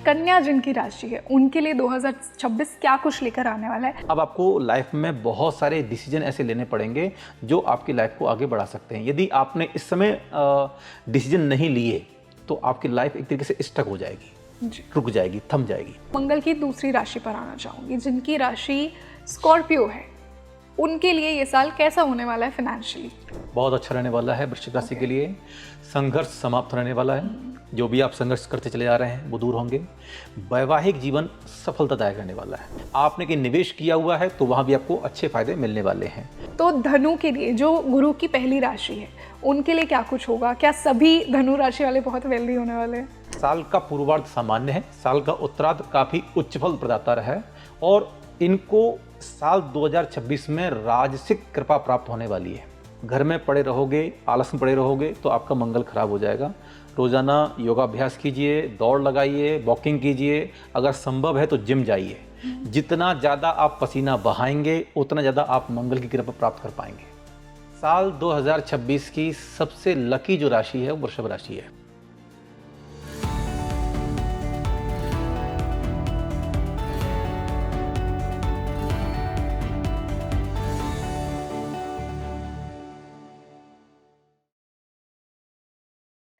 कन्या जिनकी राशि है उनके लिए 2026 क्या कुछ लेकर आने वाला है? अब आपको लाइफ में बहुत सारे डिसीजन ऐसे लेने पड़ेंगे जो आपकी लाइफ को आगे बढ़ा सकते हैं। यदि आपने इस समय डिसीजन नहीं लिए तो आपकी लाइफ एक तरीके से स्टक हो जाएगी, रुक जाएगी, थम जाएगी। मंगल की दूसरी राशि पर आना चाहूँगी, जिनकी राशि स्कॉर्पियो है, उनके लिए ये साल कैसा होने वाला है फाइनेंशियली? बहुत अच्छा रहने वाला है वृश्चिक राशि के लिए। संघर्ष समाप्त होने वाला है, जो भी आप संघर्ष करते चले जा रहे हैं वो दूर होंगे। वैवाहिक जीवन सफलतादायक रहने वाला है। आपने कि निवेश किया हुआ है तो वहाँ भी आपको अच्छे फायदे मिलने वाले हैं। तो धनु के लिए, जो गुरु की पहली राशि है, उनके लिए क्या कुछ होगा? क्या सभी धनु राशि वाले बहुत वेल्दी होने वाले हैं? साल का पूर्वार्ध सामान्य है, साल का उत्तरार्ध काफ़ी उच्च फल प्रदाता रहा है और इनको साल 2026 में राजसिक कृपा प्राप्त होने वाली है। घर में पड़े रहोगे, आलस में पड़े रहोगे तो आपका मंगल खराब हो जाएगा। रोज़ाना योगाभ्यास कीजिए, दौड़ लगाइए, वॉकिंग कीजिए, अगर संभव है तो जिम जाइए। जितना ज़्यादा आप पसीना बहाएंगे उतना ज़्यादा आप मंगल की कृपा प्राप्त कर पाएंगे। साल 2026 की सबसे लकी जो राशि है वो वृषभ राशि है।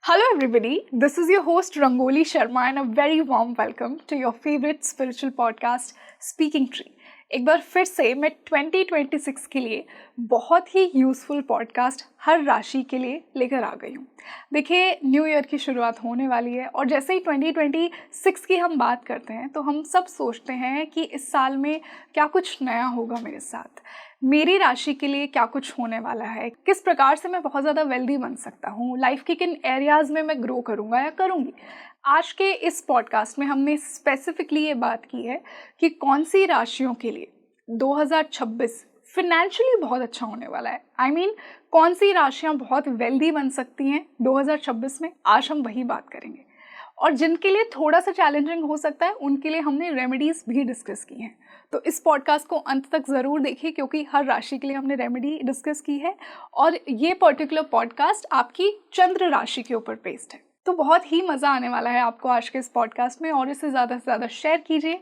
Hello everybody, this is your host Rangoli Sharma and a very warm welcome to your favorite spiritual podcast Speaking Tree। एक बार फिर से मैं 2026 के लिए बहुत ही यूज़फुल पॉडकास्ट हर राशि के लिए लेकर आ गई हूँ। देखिए, न्यू ईयर की शुरुआत होने वाली है और जैसे ही 2026 की हम बात करते हैं तो हम सब सोचते हैं कि इस साल में क्या कुछ नया होगा मेरे साथ, मेरी राशि के लिए क्या कुछ होने वाला है, किस प्रकार से मैं बहुत ज़्यादा वेल्दी बन सकता हूँ, लाइफ के किन एरियाज़ में मैं ग्रो करूँगा या करूँगी। आज के इस पॉडकास्ट में हमने स्पेसिफिकली ये बात की है कि कौन सी राशियों के लिए 2026 फिनेंशियली बहुत अच्छा होने वाला है। I mean, कौन सी राशियाँ बहुत वेल्दी बन सकती हैं 2026 में, आज हम वही बात करेंगे। और जिनके लिए थोड़ा सा चैलेंजिंग हो सकता है उनके लिए हमने रेमेडीज़ भी डिस्कस की हैं। तो इस पॉडकास्ट को अंत तक ज़रूर देखिए क्योंकि हर राशि के लिए हमने रेमेडी डिस्कस की है और ये पर्टिकुलर पॉडकास्ट आपकी चंद्र राशि के ऊपर बेस्ड है। तो बहुत ही मज़ा आने वाला है आपको आज के इस पॉडकास्ट में और इसे ज़्यादा से ज़्यादा शेयर कीजिए।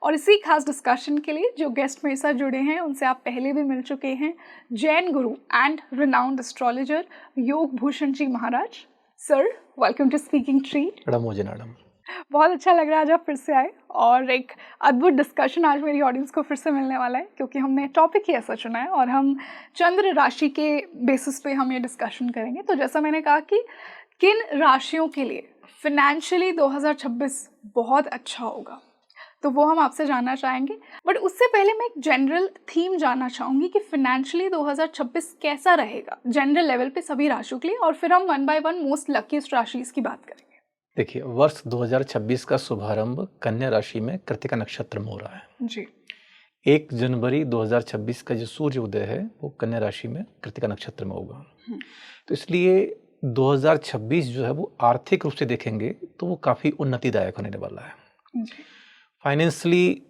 और इसी खास डिस्कशन के लिए जो गेस्ट मेरे साथ जुड़े हैं उनसे आप पहले भी मिल चुके हैं, जैन गुरु and renowned astrologer Yog Bhushan ji Maharaj. Sir, welcome to speaking tree. Madam बहुत अच्छा लग रहा है आज आप फिर से आए और एक अद्भुत डिस्कशन आज मेरी ऑडियंस को फिर से मिलने वाला है क्योंकि हमने टॉपिक ही ऐसा चुना है और हम चंद्र राशि के बेसिस पे हम ये डिस्कशन करेंगे। तो जैसा मैंने कहा कि किन राशियों के लिए फिनेंशियली 2026 बहुत अच्छा होगा तो वो हम आपसे जानना चाहेंगे। बट उससे पहले मैं एक जनरल थीम जानना चाहूँगी कि फिनेंशियली 2026 कैसा रहेगा जनरल लेवल पे सभी राशियों के लिए, और फिर हम one by one most luckiest राशिज़ की बात करेंगे। देखिए, वर्ष 2026 का शुभारंभ कन्या राशि में कृतिका नक्षत्र में हो रहा है जी। 1 जनवरी 2026 का जो सूर्य उदय है वो कन्या राशि में कृतिका नक्षत्र में होगा। तो इसलिए 2026 जो है वो आर्थिक रूप से देखेंगे तो वो काफ़ी उन्नतिदायक होने वाला है। फाइनेंशियली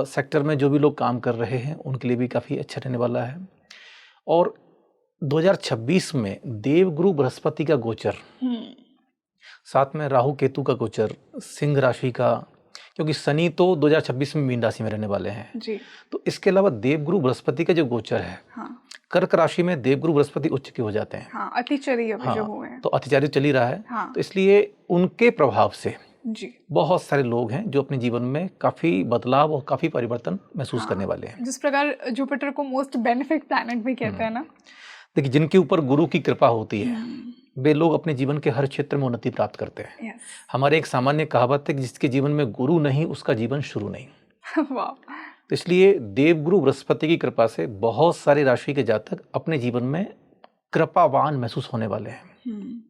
सेक्टर में जो भी लोग काम कर रहे हैं उनके लिए भी काफ़ी अच्छा रहने वाला है। और 2026 में देवगुरु बृहस्पति का गोचर, साथ में राहु केतु का गोचर, सिंह राशि का, क्योंकि शनि तो 2026 में मीन राशि में रहने वाले हैं जी। तो इसके अलावा देवगुरु बृहस्पति का जो गोचर है, कर्क राशि में देवगुरु बृहस्पति उच्च के हो जाते हैं। अतिचारी जो हुए हैं। तो अतिचारी चल ही रहा है। तो इसलिए उनके प्रभाव से जी बहुत सारे लोग हैं जो अपने जीवन में काफ़ी बदलाव और काफ़ी परिवर्तन महसूस करने वाले हैं। जिस प्रकार जुपिटर को मोस्ट बेनिफिक प्लैनेट भी कहते हैं ना। देखिए, जिनके ऊपर गुरु की कृपा होती है वे लोग अपने जीवन के हर क्षेत्र में उन्नति प्राप्त करते हैं। हमारे एक सामान्य कहावत है कि जिसके जीवन में गुरु नहीं उसका जीवन शुरू नहीं। वाह। तो इसलिए देवगुरु बृहस्पति की कृपा से बहुत सारे राशि के जातक अपने जीवन में कृपावान महसूस होने वाले हैं।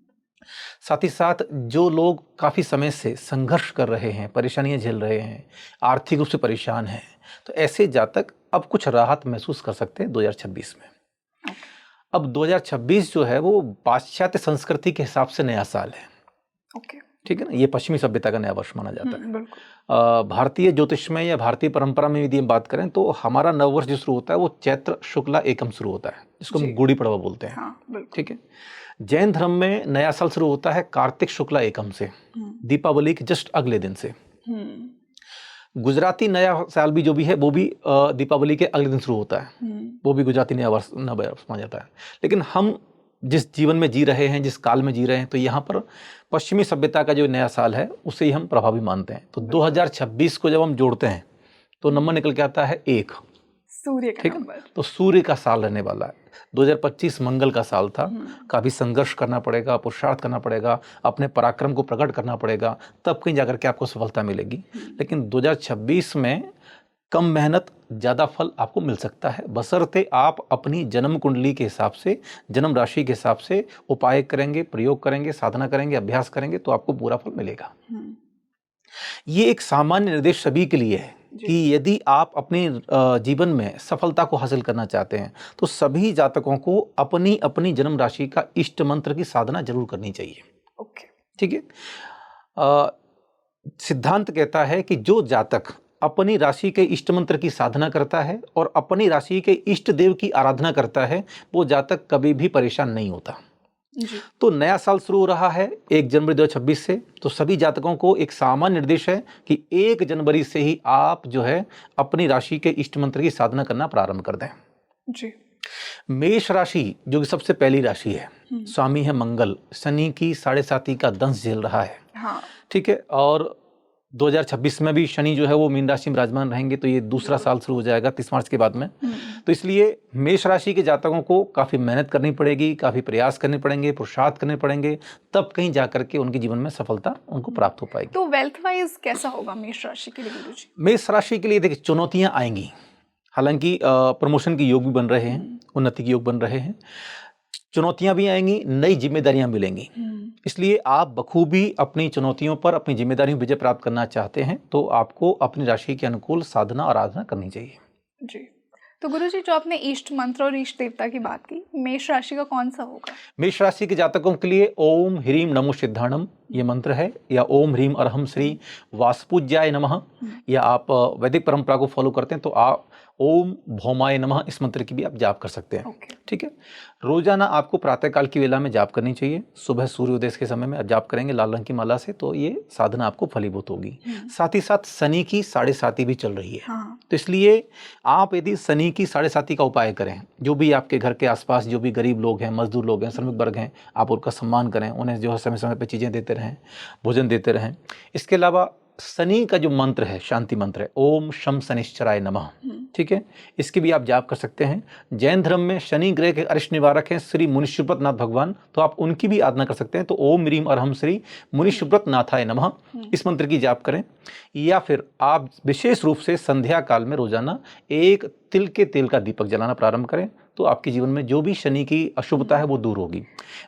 साथ ही साथ जो लोग काफ़ी समय से संघर्ष कर रहे हैं, परेशानियां झेल रहे हैं, आर्थिक रूप से परेशान हैं, तो ऐसे जातक अब कुछ राहत महसूस कर सकते हैं 2026 में। अब 2026 जो है वो पाश्चात्य संस्कृति के हिसाब से नया साल है। ठीक है ना, ये पश्चिमी सभ्यता का नया वर्ष माना जाता है। भारतीय ज्योतिषमय या भारतीय परंपरा में यदि हम बात करें तो हमारा नववर्ष जो शुरू होता है वो चैत्र शुक्ला एकम शुरू होता है, जिसको हम गुड़ी पड़वा बोलते हैं। ठीक है। जैन धर्म में नया साल शुरू होता है कार्तिक शुक्ला एकम से, दीपावली के जस्ट अगले दिन से। गुजराती नया साल भी जो भी है वो भी दीपावली के अगले दिन शुरू होता है, वो भी गुजराती नया वर्ष माना जाता है। लेकिन हम जिस जीवन में जी रहे हैं, जिस काल में जी रहे हैं, तो यहाँ पर पश्चिमी सभ्यता का जो नया साल है उसे ही हम प्रभावी मानते हैं। तो 2026 को जब हम जोड़ते हैं तो नंबर निकल के आता है 1, सूर्य का नंबर। तो सूर्य का साल रहने वाला है। 2025 मंगल का साल था, काफ़ी संघर्ष करना पड़ेगा, पुरुषार्थ करना पड़ेगा, अपने पराक्रम को प्रकट करना पड़ेगा, तब कहीं जाकर के आपको सफलता मिलेगी। लेकिन 2026 में कम मेहनत ज़्यादा फल आपको मिल सकता है, बशर्ते आप अपनी जन्म कुंडली के हिसाब से, जन्म राशि के हिसाब से उपाय करेंगे, प्रयोग करेंगे, साधना करेंगे, अभ्यास करेंगे, तो आपको पूरा फल मिलेगा। ये एक सामान्य निर्देश सभी के लिए है कि यदि आप अपने जीवन में सफलता को हासिल करना चाहते हैं तो सभी जातकों को अपनी अपनी जन्म राशि का इष्ट मंत्र की साधना जरूर करनी चाहिए। ओके, ठीक है। सिद्धांत कहता है कि जो जातक अपनी राशि के इष्ट मंत्र की साधना करता है और अपनी राशि के इष्ट देव की आराधना करता है, वो जातक कभी भी परेशान नहीं होता। जी। तो नया साल शुरू हो रहा है 1 जनवरी 2026 से, तो सभी जातकों को एक सामान्य निर्देश है कि 1 जनवरी से ही आप जो है अपनी राशि के इष्ट मंत्र की साधना करना प्रारंभ कर दें। जी। मेष राशि जो कि सबसे पहली राशि है, स्वामी है मंगल, शनि की 7.5 का दंश झेल रहा है। हाँ। ठीक है। और 2026 में भी शनि जो है वो मीन राशि में विराजमान रहेंगे, तो ये दूसरा साल शुरू हो जाएगा 30 मार्च के बाद में। तो इसलिए मेष राशि के जातकों को काफ़ी मेहनत करनी पड़ेगी, काफ़ी प्रयास करने पड़ेंगे, पुरुषार्थ करने पड़ेंगे, तब कहीं जाकर के उनके जीवन में सफलता उनको प्राप्त हो पाएगी। तो वेल्थ वाइज कैसा होगा मेष राशि के लिए गुरुजी? मेष राशि के लिए देखिए चुनौतियाँ आएंगी, हालांकि प्रमोशन के योग भी बन रहे हैं, उन्नति के योग बन रहे हैं, चुनौतियां भी आएंगी, नई जिम्मेदारियां मिलेंगी। इसलिए आप बखूबी अपनी चुनौतियों पर अपनी जिम्मेदारियों विजय प्राप्त करना चाहते हैं तो आपको अपनी राशि के अनुकूल साधना और आराधना करनी चाहिए। जी। तो गुरुजी, जो आपने इष्ट मंत्र और इष्ट देवता की बात की, मेष राशि का कौन सा होगा? मेष राशि के जातकों के लिए ओम ह्रीम नमो सिद्धाणम ये मंत्र है, या ओम ह्रीम अरहम श्री वासपूज्याय नमः, या आप वैदिक परंपरा को फॉलो करते हैं तो आप ओम भौमाय नमः इस मंत्र की भी आप जाप कर सकते हैं। ठीक है। रोजाना आपको प्रातःकाल की वेला में जाप करनी चाहिए। सुबह सूर्योदय के समय में आप जाप करेंगे लाल रंग की माला से, तो ये साधना आपको फलीभूत होगी। साथ ही साथ शनि की 7.5 भी चल रही है। हाँ। तो इसलिए आप यदि शनि की 7.5 का उपाय करें, जो भी आपके घर के आसपास जो भी गरीब लोग हैं, मजदूर लोग हैं, श्रमिक वर्ग हैं, आप उनका सम्मान करें, उन्हें जो है समय समय पर चीज़ें देते रहें, भोजन देते रहें। इसके अलावा शनि का जो मंत्र है, शांति मंत्र है, ओम शम शनिश्चराय नमः। ठीक है। इसकी भी आप जाप कर सकते हैं। जैन धर्म में शनि ग्रह के अरिष्ट निवारक हैं श्री मुनिशुब्रत नाथ भगवान, तो आप उनकी भी आराधना कर सकते हैं। तो ओम ह्रीम अरहम श्री मुनिशुब्रत नाथाय नमः इस मंत्र की जाप करें। या फिर आप विशेष रूप से संध्या काल में रोजाना 1 तिल के तेल का दीपक जलाना प्रारंभ करें, तो आपके जीवन में जो भी शनि की अशुभता है वो दूर होगी।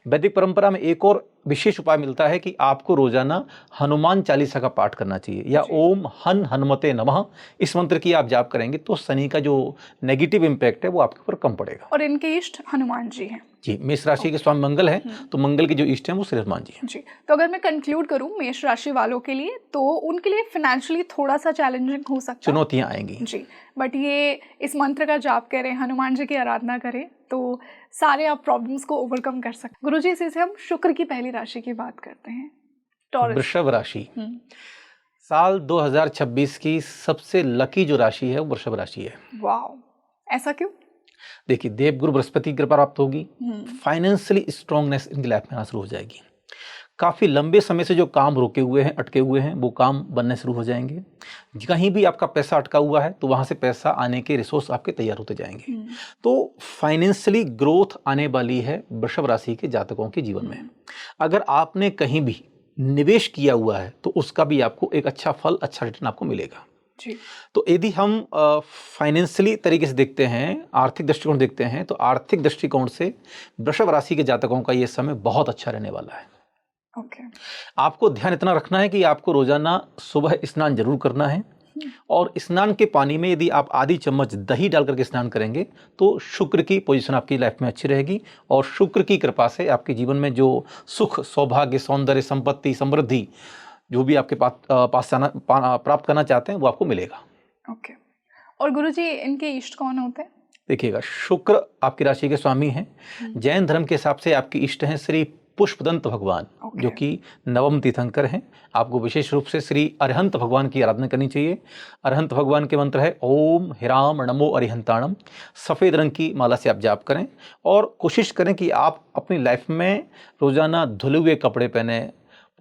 वैदिक परंपरा में एक और विशेष उपाय मिलता है कि आपको रोजाना हनुमान चालीसा का पाठ करना चाहिए, या ओम हन हनुमते नमः इस मंत्र की आप जाप करेंगे तो शनि का जो नेगेटिव इम्पैक्ट है वो आपके ऊपर कम पड़ेगा। और इनके इष्ट हनुमान जी हैं। जी, मेष राशि के स्वामी मंगल है, तो मंगल के जो इष्ट हैं वो श्री हनुमान जी हैं। जी। तो अगर मैं कंक्लूड करूं मेष राशि वालों के लिए, तो उनके लिए फाइनेंशियली थोड़ा सा चैलेंजिंग हो सकता है, चुनौतियां आएंगी। जी। बट ये इस मंत्र का जाप करें, हनुमान जी की आराधना करें, तो सारे आप प्रॉब्लम्स को ओवरकम कर सकते हैं। गुरुजी, इसी से हम शुक्र की पहली राशि की बात करते हैं, टॉरस। वृषभ राशि साल 2026 की सबसे लकी जो राशि है वो वृषभ राशि है। वाह, ऐसा क्यों? देखिए, देवगुरु बृहस्पति की कृपा प्राप्त होगी, फाइनेंशियली स्ट्रांगनेस इनकी लाइफ में आना शुरू हो जाएगी। काफ़ी लंबे समय से जो काम रुके हुए हैं, अटके हुए हैं, वो काम बनने शुरू हो जाएंगे। कहीं भी आपका पैसा अटका हुआ है तो वहाँ से पैसा आने के रिसोर्स आपके तैयार होते जाएंगे। तो फाइनेंशियली ग्रोथ आने वाली है वृषभ राशि के जातकों के जीवन में। अगर आपने कहीं भी निवेश किया हुआ है तो उसका भी आपको एक अच्छा फल, अच्छा रिटर्न आपको मिलेगा। जी। तो यदि हम फाइनेंशियली तरीके से देखते हैं, आर्थिक दृष्टिकोण देखते हैं, तो आर्थिक दृष्टिकोण से वृषभ राशि के जातकों का ये समय बहुत अच्छा रहने वाला है। आपको ध्यान इतना रखना है कि आपको रोजाना सुबह स्नान जरूर करना है, और स्नान के पानी में यदि आप आधी चम्मच दही डाल करके स्नान करेंगे तो शुक्र की पोजीशन आपकी लाइफ में अच्छी रहेगी, और शुक्र की कृपा से आपके जीवन में जो सुख, सौभाग्य, सौंदर्य, संपत्ति, समृद्धि जो भी आपके पास प्राप्त करना चाहते हैं वो आपको मिलेगा। ओके। और गुरुजी, इनके इष्ट कौन होते हैं? देखिएगा, शुक्र आपकी राशि के स्वामी हैं। जैन धर्म के हिसाब से आपकी इष्ट हैं श्री पुष्पदंत भगवान जो कि नवम तीर्थंकर हैं, आपको विशेष रूप से श्री अरिहंत भगवान की आराधना करनी चाहिए। अरिहंत भगवान के मंत्र है ओम हिराम नमो अरिहंताणम। सफ़ेद रंग की माला से आप जाप करें और कोशिश करें कि आप अपनी लाइफ में रोज़ाना धुले हुए कपड़े पहने,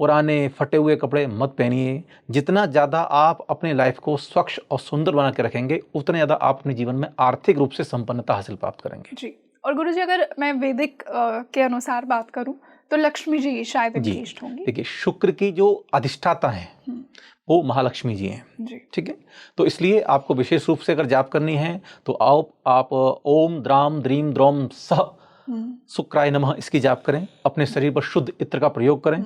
पुराने फटे हुए कपड़े मत पहनिए। जितना ज़्यादा आप अपने लाइफ को स्वच्छ और सुंदर बना के रखेंगे, उतने ज़्यादा आप अपने जीवन में आर्थिक रूप से संपन्नता हासिल प्राप्त करेंगे। जी। और गुरुजी अगर मैं वैदिक के अनुसार बात करूं तो लक्ष्मी जी शायद इनकी इष्ट होंगी। देखिए, शुक्र की जो अधिष्ठाता हैं वो महालक्ष्मी जी हैं। ठीक है, तो इसलिए आपको विशेष रूप से अगर जाप करनी है तो आप ओम द्राम द्रीम द्रोम सह शुक्राय नमः इसकी जाप करें। अपने शरीर पर शुद्ध इत्र का प्रयोग करें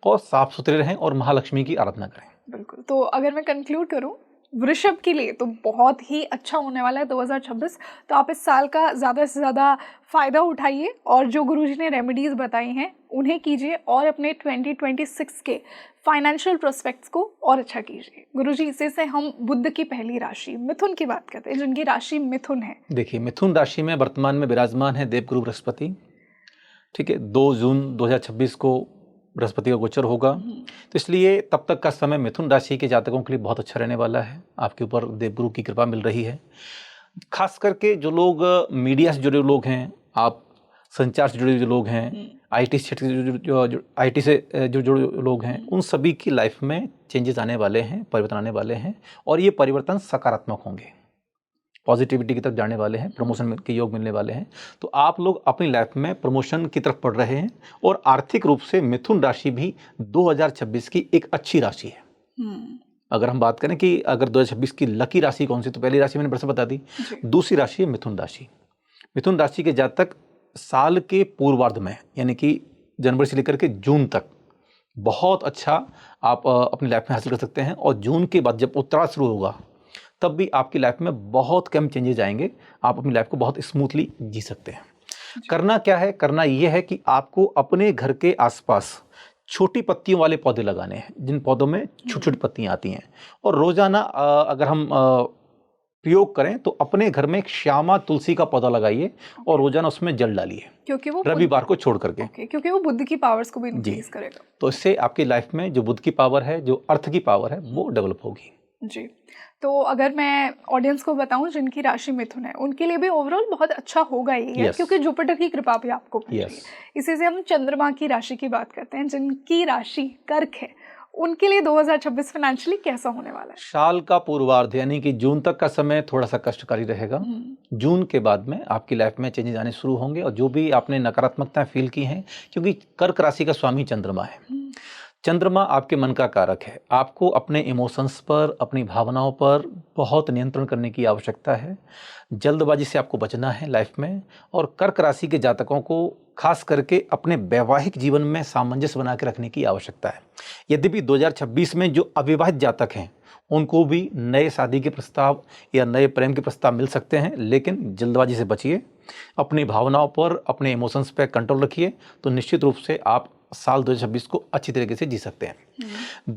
और साफ सुथरे रहें और महालक्ष्मी की आराधना करें। बिल्कुल। तो अगर मैं कंक्लूड करूं, वृषभ के लिए तो बहुत ही अच्छा होने वाला है 2026। तो आप इस साल का ज़्यादा से ज़्यादा फ़ायदा उठाइए और जो गुरुजी ने रेमेडीज़ बताई हैं उन्हें कीजिए और अपने 2026 के फाइनेंशियल प्रोस्पेक्ट्स को और अच्छा कीजिए। गुरुजी, इसी से हम बुध की पहली राशि मिथुन की बात करते हैं, जिनकी राशि मिथुन है। देखिए, मिथुन राशि में वर्तमान में विराजमान है देवगुरु बृहस्पति। ठीक है, 2 जून 2026 को बृहस्पति का गोचर होगा, तो इसलिए तब तक का समय मिथुन राशि के जातकों के लिए बहुत अच्छा रहने वाला है। आपके ऊपर देवगुरु की कृपा मिल रही है। खास करके जो लोग मीडिया से जुड़े लोग हैं, आप संचार से जुड़े जो लोग हैं, आईटी क्षेत्र जो आईटी से जो जुड़े लोग हैं, उन सभी की लाइफ में चेंजेस आने वाले हैं, परिवर्तन आने वाले हैं और ये परिवर्तन सकारात्मक होंगे, पॉजिटिविटी की तरफ जाने वाले हैं, प्रमोशन के योग मिलने वाले हैं। तो आप लोग अपनी लाइफ में प्रमोशन की तरफ बढ़ रहे हैं और आर्थिक रूप से मिथुन राशि भी 2026 की एक अच्छी राशि है। अगर हम बात करें कि अगर 2026 की लकी राशि कौन सी, तो पहली राशि मैंने बता दी। दूसरी राशि है मिथुन राशि। मिथुन राशि के जातक साल के पूर्वार्ध में, यानी कि जनवरी से लेकर के जून तक बहुत अच्छा आप अपनी लाइफ में हासिल कर सकते हैं और जून के बाद जब उत्तरायण शुरू होगा तब भी आपकी लाइफ में बहुत कम चेंजेस आएंगे। आप अपनी लाइफ को बहुत स्मूथली जी सकते हैं। करना क्या है? करना यह है कि आपको अपने घर के आसपास छोटी पत्तियों वाले पौधे लगाने हैं, जिन पौधों में छोटी छोटी पत्तियां आती हैं। और रोजाना अगर हम प्रयोग करें तो अपने घर में एक श्यामा तुलसी का पौधा लगाइए और रोजाना उसमें जल डालिए, क्योंकि वो रविवार को छोड़ करके, क्योंकि वो बुध की पावर्स को भी इंक्रीज करेगा। तो इससे आपकी लाइफ में जो बुध की पावर है, जो अर्थ की पावर है, वो डेवलप होगी। जी। तो अगर मैं ऑडियंस को बताऊं जिनकी राशि मिथुन है, उनके लिए भी ओवरऑल बहुत अच्छा होगा ही है, क्योंकि जुपिटर की कृपा भी आपको मिल रही है। इसी से हम चंद्रमा की राशि की बात करते हैं, जिनकी राशि कर्क है। उनके लिए 2026 फाइनेंशियली कैसा होने वाला है? साल का पूर्वार्ध यानी कि जून तक का समय थोड़ा सा कष्टकारी रहेगा। जून के बाद में आपकी लाइफ में चेंजेस आने शुरू होंगे और जो भी आपने नकारात्मकता फील की हैं, क्योंकि कर्क राशि का स्वामी चंद्रमा है। चंद्रमा आपके मन का कारक है। आपको अपने इमोशंस पर, अपनी भावनाओं पर बहुत नियंत्रण करने की आवश्यकता है। जल्दबाजी से आपको बचना है लाइफ में। और कर्क राशि के जातकों को खास करके अपने वैवाहिक जीवन में सामंजस्य बना के रखने की आवश्यकता है। यद्यपि 2026 में जो अविवाहित जातक हैं उनको भी नए शादी के प्रस्ताव या नए प्रेम के प्रस्ताव मिल सकते हैं, लेकिन जल्दबाजी से बचिए। अपनी भावनाओं पर, अपने इमोशंस पर कंट्रोल रखिए, तो निश्चित रूप से आप साल 2026 को अच्छी तरीके से जी सकते हैं।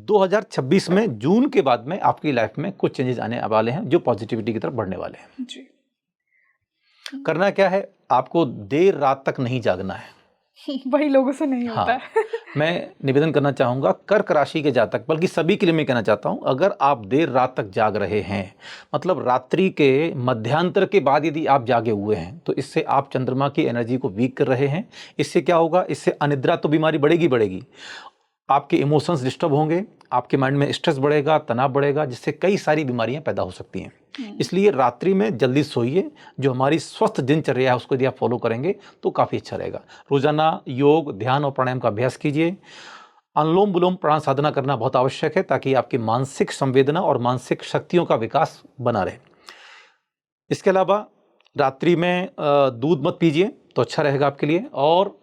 2026 में जून के बाद में आपकी लाइफ में कुछ चेंजेस आने वाले हैं जो पॉजिटिविटी की तरफ बढ़ने वाले हैं। जी। करना क्या है? आपको देर रात तक नहीं जागना है। वही लोगों से नहीं होता है। मैं निवेदन करना चाहूँगा कर्क राशि के जातक, बल्कि सभी के लिए मैं कहना चाहता हूँ, अगर आप देर रात तक जाग रहे हैं, मतलब रात्रि के मध्यांतर के बाद यदि आप जागे हुए हैं, तो इससे आप चंद्रमा की एनर्जी को वीक कर रहे हैं। इससे क्या होगा? इससे अनिद्रा तो बीमारी बढ़ेगी। आपके इमोशंस डिस्टर्ब होंगे, आपके माइंड में स्ट्रेस बढ़ेगा, तनाव बढ़ेगा, जिससे कई सारी बीमारियां पैदा हो सकती हैं। इसलिए रात्रि में जल्दी सोइए। जो हमारी स्वस्थ दिनचर्या है उसको यदि आप फॉलो करेंगे तो काफ़ी अच्छा रहेगा। रोजाना योग, ध्यान और प्राणायाम का अभ्यास कीजिए। अनुलोम विलोम प्राणायाम साधना करना बहुत आवश्यक है, ताकि आपकी मानसिक संवेदना और मानसिक शक्तियों का विकास बना रहे। इसके अलावा रात्रि में दूध मत पीजिए तो अच्छा रहेगा आपके लिए। और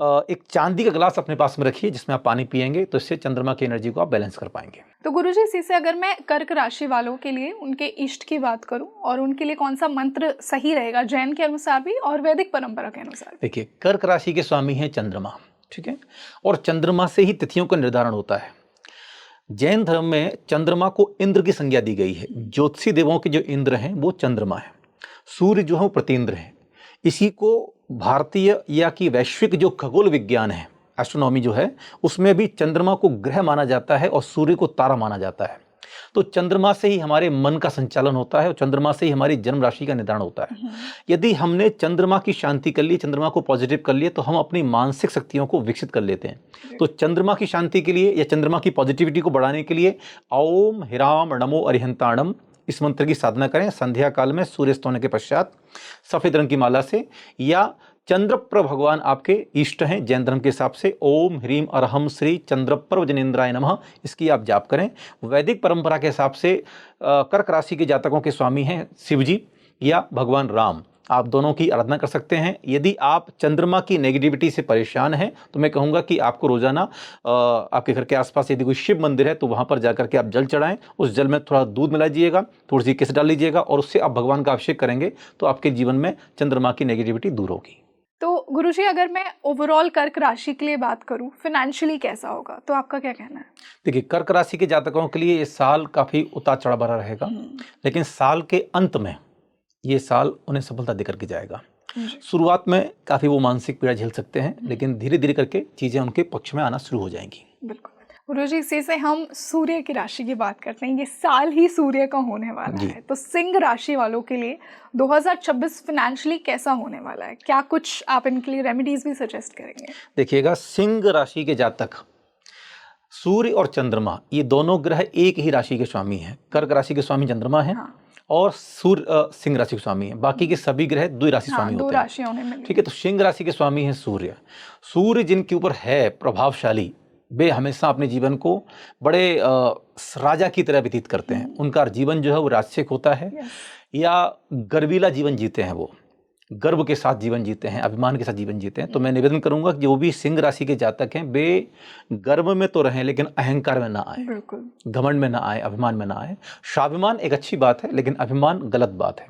एक चांदी का गिलास अपने पास में रखिए जिसमें आप पानी पिएंगे, तो इससे चंद्रमा की एनर्जी को आप बैलेंस कर पाएंगे। तो गुरुजी, इसी से अगर मैं कर्क राशि वालों के लिए उनके इष्ट की बात करूं और उनके लिए कौन सा मंत्र सही रहेगा जैन के अनुसार भी और वैदिक परंपरा के अनुसार? देखिए, कर्क राशि के स्वामी हैं चंद्रमा, ठीक है, और चंद्रमा से ही तिथियों का निर्धारण होता है। जैन धर्म में चंद्रमा को इंद्र की संज्ञा दी गई है। ज्योतिषी देवों के जो इंद्र हैं वो चंद्रमा है। सूर्य जो है वो प्रतिइंद्र है। इसी को भारतीय या कि वैश्विक जो खगोल विज्ञान है एस्ट्रोनॉमी जो है उसमें भी चंद्रमा को ग्रह माना जाता है और सूर्य को तारा माना जाता है। तो चंद्रमा से ही हमारे मन का संचालन होता है और चंद्रमा से ही हमारी जन्म राशि का निर्धारण होता है। यदि हमने चंद्रमा की शांति कर ली, चंद्रमा को पॉजिटिव कर लिए, तो हम अपनी मानसिक शक्तियों को विकसित कर लेते हैं। तो चंद्रमा की शांति के लिए या चंद्रमा की पॉजिटिविटी को बढ़ाने के लिए ओम ह्राम नमो अरिहंताणम इस मंत्र की साधना करें संध्या काल में सूर्यास्त होने के पश्चात सफेद रंग की माला से, या चंद्रप्र भगवान आपके इष्ट हैं जैन धर्म के हिसाब से ओम ह्रीम अरहम श्री चंद्रप्र जनेन्द्राय नमः, इसकी आप जाप करें। वैदिक परंपरा के हिसाब से कर्क राशि के जातकों के स्वामी हैं शिव जी या भगवान राम, आप दोनों की आराधना कर सकते हैं। यदि आप चंद्रमा की नेगेटिविटी से परेशान हैं तो मैं कहूँगा कि आपको रोजाना आपके घर के आसपास यदि कोई शिव मंदिर है तो वहाँ पर जाकर के आप जल चढ़ाएं, उस जल में थोड़ा दूध मिला दीजिएगा, थोड़ी सी केसर डाल लीजिएगा और उससे आप भगवान का अभिषेक करेंगे तो आपके जीवन में चंद्रमा की नेगेटिविटी दूर होगी। तो गुरुजी अगर मैं ओवरऑल कर्क राशि के लिए बात करूं, फाइनेंशियली कैसा होगा, तो आपका क्या कहना है? देखिए, कर्क राशि के जातकों के लिए ये साल काफ़ी उतार चढ़ाव भरा रहेगा, लेकिन साल के अंत में ये साल उन्हें सफलता देकर के जाएगा। शुरुआत में काफ़ी वो मानसिक पीड़ा झेल सकते हैं, लेकिन धीरे धीरे करके चीज़ें उनके पक्ष में आना शुरू हो जाएंगी। बिल्कुल। गुरुजी, इसी से हम सूर्य की राशि की बात करते हैं। ये साल ही सूर्य का होने वाला है, तो सिंह राशि वालों के लिए 2026 फाइनेंशियली कैसा होने वाला है? क्या कुछ आप इनके लिए रेमेडीज भी सजेस्ट करेंगे? देखिएगा, सिंह राशि के जातक सूर्य और चंद्रमा ये दोनों ग्रह एक ही राशि के स्वामी हैं। कर्क राशि के स्वामी चंद्रमा है और सूर्य सिंह राशि के स्वामी है, बाकी के सभी ग्रह दो राशि स्वामी होते हैं। ठीक है, तो सिंह राशि के स्वामी है सूर्य। सूर्य जिनके ऊपर है प्रभावशाली, वे हमेशा अपने जीवन को बड़े राजा की तरह व्यतीत करते हैं। उनका जीवन जो है वो राजसिक होता है या गर्वीला जीवन जीते हैं, वो गर्व के साथ जीवन जीते हैं, अभिमान के साथ जीवन जीते हैं। तो मैं निवेदन करूंगा कि जो भी सिंह राशि के जातक हैं वे गर्व में तो रहें लेकिन अहंकार में ना आए, घमंड में ना आए, अभिमान में ना आए। स्वाभिमान एक अच्छी बात है लेकिन अभिमान गलत बात है।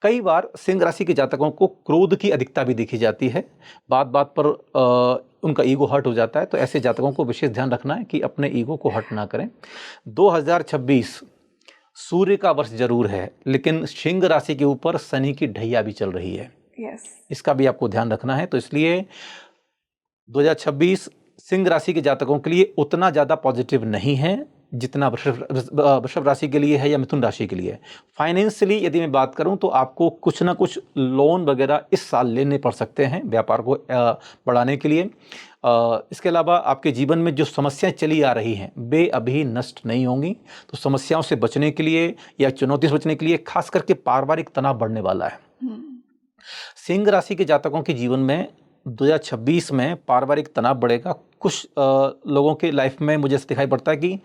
कई बार सिंह राशि के जातकों को क्रोध की अधिकता भी देखी जाती है, बात बात पर उनका ईगो हर्ट हो जाता है। तो ऐसे जातकों को विशेष ध्यान रखना है कि अपने ईगो को हर्ट ना करें। 2026 सूर्य का वर्ष जरूर है, लेकिन सिंह राशि के ऊपर शनि की ढैया भी चल रही है। इसका भी आपको ध्यान रखना है। तो इसलिए 2026 सिंह राशि के जातकों के लिए उतना ज़्यादा पॉजिटिव नहीं है जितना वृषभ राशि के लिए है या मिथुन राशि के लिए। फाइनेंशियली यदि मैं बात करूं तो आपको कुछ ना कुछ लोन वगैरह इस साल लेने पड़ सकते हैं व्यापार को बढ़ाने के लिए। इसके अलावा आपके जीवन में जो समस्याएं चली आ रही हैं वे अभी नष्ट नहीं होंगी। तो समस्याओं से बचने के लिए या चुनौती से बचने के लिए खास करके पारिवारिक तनाव बढ़ने वाला है। सिंह राशि के जातकों के जीवन में 2026 में पारिवारिक तनाव बढ़ेगा। कुछ लोगों के लाइफ में मुझे दिखाई पड़ता है कि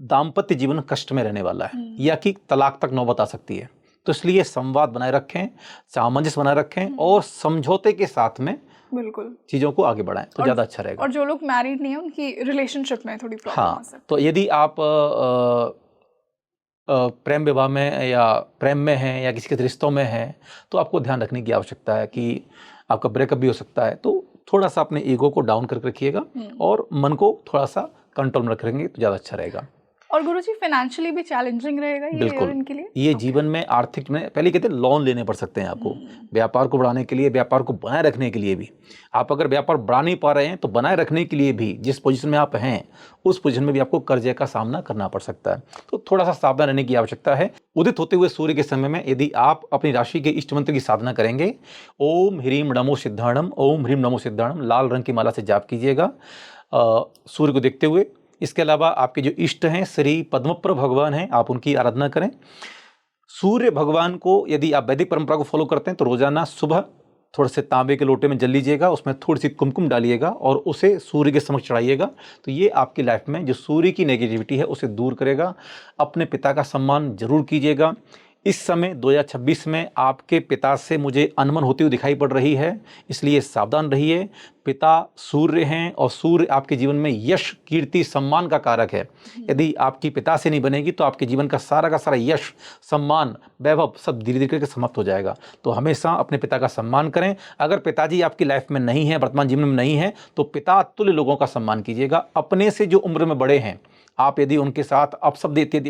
दाम्पत्य जीवन कष्ट में रहने वाला है या कि तलाक तक नौबत आ सकती है। तो इसलिए संवाद बनाए रखें, सामंजस्य बनाए रखें और समझौते के साथ में बिल्कुल चीज़ों को आगे बढ़ाएं तो ज़्यादा अच्छा रहेगा। और जो लोग मैरिड नहीं है उनकी रिलेशनशिप में थोड़ी प्रॉब्लम आ सकती है। तो यदि आप प्रेम विवाह में या प्रेम में हैं या किसी के रिश्तों में हैं तो आपको ध्यान रखने की आवश्यकता है कि आपका ब्रेकअप भी हो सकता है। तो थोड़ा सा अपने ईगो को डाउन करके रखिएगा और मन को थोड़ा सा कंट्रोल में रखेंगे तो ज़्यादा अच्छा रहेगा। और गुरुजी, फाइनेंशियली भी चैलेंजिंग रहेगा ये बिल्कुल इनके लिए। ये जीवन में आर्थिक में पहले कहते हैं लोन लेने पड़ सकते हैं आपको व्यापार को बढ़ाने के लिए, व्यापार को बनाए रखने के लिए भी। आप अगर व्यापार बढ़ा नहीं पा रहे हैं तो बनाए रखने के लिए भी जिस पोजीशन में आप हैं उस पोजीशन में भी आपको कर्जे का सामना करना पड़ सकता है। तो थोड़ा सा सावधान रहने की आवश्यकता है। उदित होते हुए सूर्य के समय में यदि आप अपनी राशि के इष्ट मंत्र की साधना करेंगे, ओम ह्रीम नमो सिद्धाणम, ओम ह्रीम नमो सिद्धाणम लाल रंग की माला से जाप कीजिएगा सूर्य को देखते हुए। इसके अलावा आपके जो इष्ट हैं श्री पद्मप्र भगवान हैं, आप उनकी आराधना करें। सूर्य भगवान को यदि आप वैदिक परंपरा को फॉलो करते हैं तो रोजाना सुबह थोड़े से तांबे के लोटे में जल लीजिएगा, उसमें थोड़ी सी कुमकुम डालिएगा और उसे सूर्य के समक्ष चढ़ाइएगा। तो ये आपकी लाइफ में जो सूर्य की नेगेटिविटी है उसे दूर करेगा। अपने पिता का सम्मान जरूर कीजिएगा। इस समय 2026 में आपके पिता से मुझे अनमन होती हुई दिखाई पड़ रही है, इसलिए सावधान रहिए। पिता सूर्य हैं और सूर्य आपके जीवन में यश, कीर्ति, सम्मान का कारक है। यदि आपकी पिता से नहीं बनेगी तो आपके जीवन का सारा यश, सम्मान, वैभव सब धीरे धीरे करके समाप्त हो जाएगा। तो हमेशा अपने पिता का सम्मान करें। अगर पिताजी आपकी लाइफ में नहीं है, वर्तमान जीवन में नहीं है, तो पिता तुल्य लोगों का सम्मान कीजिएगा। अपने से जो उम्र में बड़े हैं आप यदि उनके साथ अपशब्द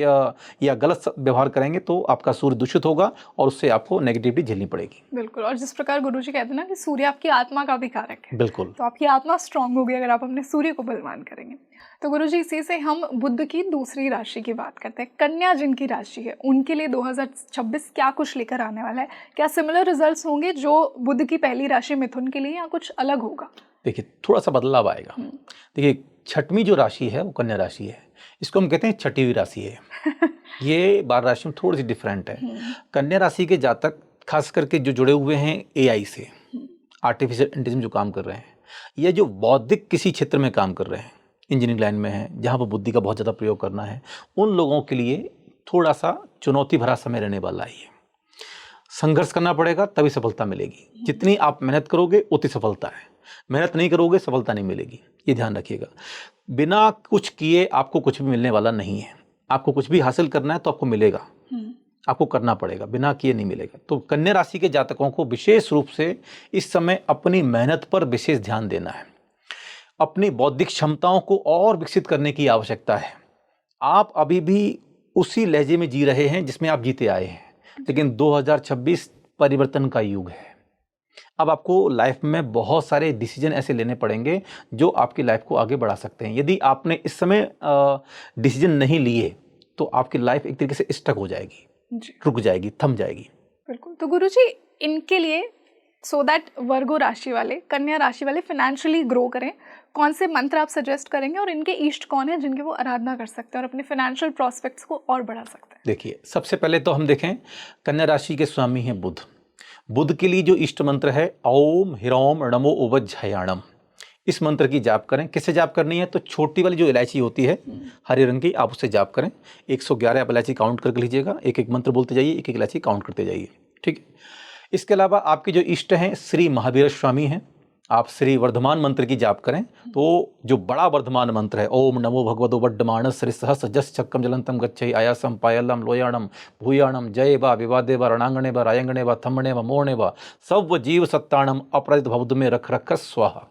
या गलत व्यवहार करेंगे तो आपका सूर्य दूषित होगा और उससे आपको नेगेटिविटी झेलनी पड़ेगी। बिल्कुल, और जिस प्रकार गुरुजी कहते हैं ना कि सूर्य आपकी आत्मा का भी कारक है, बिल्कुल, तो आपकी आत्मा स्ट्रांग होगी अगर आप अपने सूर्य को बलवान करेंगे। तो गुरुजी इसी से हम बुध की दूसरी राशि की बात करते हैं। कन्या जिनकी राशि है उनके लिए 2026 क्या कुछ लेकर आने वाला है? क्या सिमिलर रिजल्ट्स होंगे जो बुध की पहली राशि मिथुन के लिए, या कुछ अलग होगा? देखिए थोड़ा सा बदलाव आएगा। देखिए छठवीं जो राशि है वो कन्या राशि है, इसको हम कहते हैं छठी हुई राशि है। ये 12 राशि में थोड़ी सी डिफरेंट है। कन्या राशि के जातक खास करके जो जुड़े हुए हैं एआई से, आर्टिफिशियल इंटेलिजेंस जो काम कर रहे हैं, या जो बौद्धिक किसी क्षेत्र में काम कर रहे हैं, इंजीनियरिंग लाइन में है जहाँ पर बुद्धि का बहुत ज़्यादा प्रयोग करना है, उन लोगों के लिए थोड़ा सा चुनौती भरा समय रहने वाला है। संघर्ष करना पड़ेगा तभी सफलता मिलेगी। जितनी आप मेहनत करोगे उतनी सफलता है, मेहनत नहीं करोगे सफलता नहीं मिलेगी, ये ध्यान रखिएगा। बिना कुछ किए आपको कुछ भी मिलने वाला नहीं है। आपको कुछ भी हासिल करना है तो आपको मिलेगा, आपको करना पड़ेगा, बिना किए नहीं मिलेगा। तो कन्या राशि के जातकों को विशेष रूप से इस समय अपनी मेहनत पर विशेष ध्यान देना है। अपनी बौद्धिक क्षमताओं को और विकसित करने की आवश्यकता है। आप अभी भी उसी लहजे में जी रहे हैं जिसमें आप जीते आए हैं, लेकिन 2026 परिवर्तन का युग है। अब आपको लाइफ में बहुत सारे डिसीजन ऐसे लेने पड़ेंगे जो आपकी लाइफ को आगे बढ़ा सकते हैं। यदि आपने इस समय डिसीजन नहीं लिए तो आपकी लाइफ एक तरीके से स्टक हो जाएगी, रुक जाएगी, थम जाएगी। बिल्कुल। तो गुरुजी इनके लिए सो दैट वर्गो राशि वाले, कन्या राशि वाले फाइनेंशियली ग्रो करें, कौन से मंत्र आप सजेस्ट करेंगे और इनके इष्ट कौन है जिनके वो आराधना कर सकते हैं और अपने फाइनेंशियल प्रोस्पेक्ट्स को और बढ़ा सकते हैं? देखिए सबसे पहले तो हम देखें कन्या राशि के स्वामी हैं बुध। बुध के लिए जो इष्ट मंत्र है ओम ह्रौम नमो उवज्जयाणम, इस मंत्र की जाप करें। किससे जाप करनी है? तो छोटी वाली जो इलायची होती है हरे रंग की, आप उससे जाप करें। 111 आप इलायची काउंट करके लीजिएगा, एक एक मंत्र बोलते जाइए, एक एक इलायची काउंट करते जाइए, ठीक है। इसके अलावा आपके जो इष्ट हैं श्री महावीर स्वामी हैं, आप श्री वर्धमान मंत्र की जाप करें। तो जो बड़ा वर्धमान मंत्र है ओम नमो भगवतो वड्डमान श्री सहस जस चक्रम जलंतम गच्छै आयासम पायलम लोयाणम भूयाणम जय वा विवादे व रणांगणे व रायंगणे व थम्मणे व मोहणे व सब जीव सत्ताणम अपराजित भवद में रख रख स्वाहा।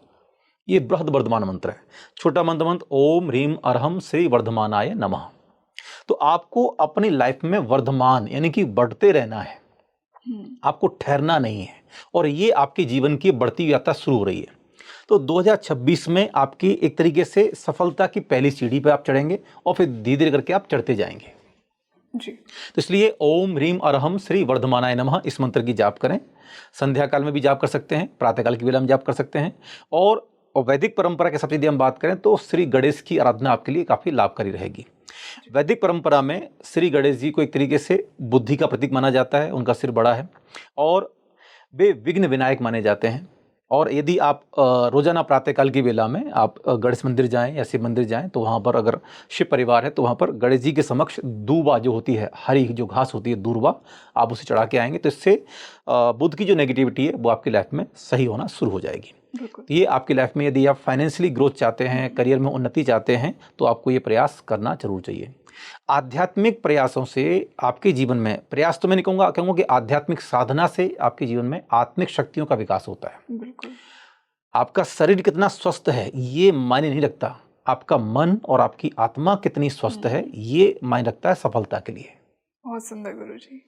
ये बृहद वर्धमान मंत्र है। छोटा मंत्र ओम ह्रीम अरहम श्री वर्धमानाय नमः। तो आपको अपनी लाइफ में वर्धमान यानी कि बढ़ते रहना है, आपको ठहरना नहीं है, और ये आपके जीवन की बढ़ती यात्रा शुरू हो रही है। तो 2026 में आपकी एक तरीके से सफलता की पहली सीढ़ी पे आप चढ़ेंगे और फिर धीरे धीरे करके आप चढ़ते जाएंगे जी। तो इसलिए ओम ह्रीम अरहम श्री वर्धमानाय नमः इस मंत्र की जाप करें। संध्या काल में भी जाप कर सकते हैं, प्रातःकाल की वेला में जाप कर सकते हैं। और वैदिक परंपरा के सबसे यदि हम बात करें तो श्री गणेश की आराधना आपके लिए काफ़ी लाभकारी रहेगी। वैदिक परंपरा में श्री गणेश जी को एक तरीके से बुद्धि का प्रतीक माना जाता है, उनका सिर बड़ा है और वे विघ्न विनायक माने जाते हैं। और यदि आप रोजाना प्रातःकाल की वेला में आप गणेश मंदिर जाएं या शिव मंदिर जाएं तो वहाँ पर अगर शिव परिवार है तो वहाँ पर गणेश जी के समक्ष दूबा जो होती है, हरी जो घास होती है दूर्वा, आप उसे चढ़ा के आएंगे तो इससे बुध की जो नेगेटिविटी है वो आपकी लाइफ में सही होना शुरू हो जाएगी। तो ये आपकी लाइफ में यदि आप फाइनेंशियली ग्रोथ चाहते हैं, करियर में उन्नति चाहते हैं तो आपको ये प्रयास करना जरूर चाहिए। आध्यात्मिक प्रयासों से आपके जीवन में, प्रयास तो मैं नहीं कहूँगा कि आध्यात्मिक साधना से आपके जीवन में आत्मिक शक्तियों का विकास होता है। बिल्कुल। आपका शरीर कितना स्वस्थ है ये मायने नहीं रखता, आपका मन और आपकी आत्मा कितनी स्वस्थ है ये मायने रखता है सफलता के लिए। बहुत सुंदर गुरुजी।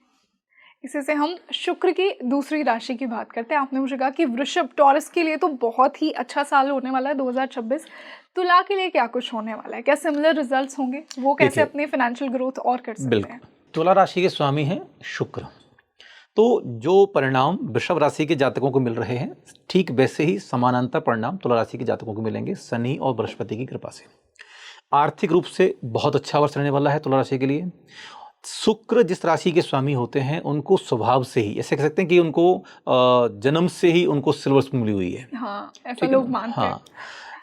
इसी से हम शुक्र की दूसरी राशि की बात करते हैं। आपने मुझे कहा कि वृषभ, टॉरस के लिए तो बहुत ही अच्छा साल होने वाला है 2026। तुला के लिए क्या कुछ होने वाला है? क्या सिमिलर रिजल्ट्स होंगे? वो कैसे अपनी फाइनेंशियल ग्रोथ और कर सकते हैं? तुला राशि के स्वामी हैं शुक्र। तो जो परिणाम वृषभ राशि के जातकों को मिल रहे हैं ठीक वैसे ही समानांतर परिणाम तुला राशि के जातकों को मिलेंगे शनि और बृहस्पति की कृपा से। आर्थिक रूप से बहुत अच्छा वर्ष रहने वाला है तुला राशि के लिए। शुक्र जिस राशि के स्वामी होते हैं उनको स्वभाव से ही, ऐसे कह सकते हैं कि उनको जन्म से ही उनको सिल्वर स्पून मिली हुई है। हाँ, ऐसा लोग मानते हैं।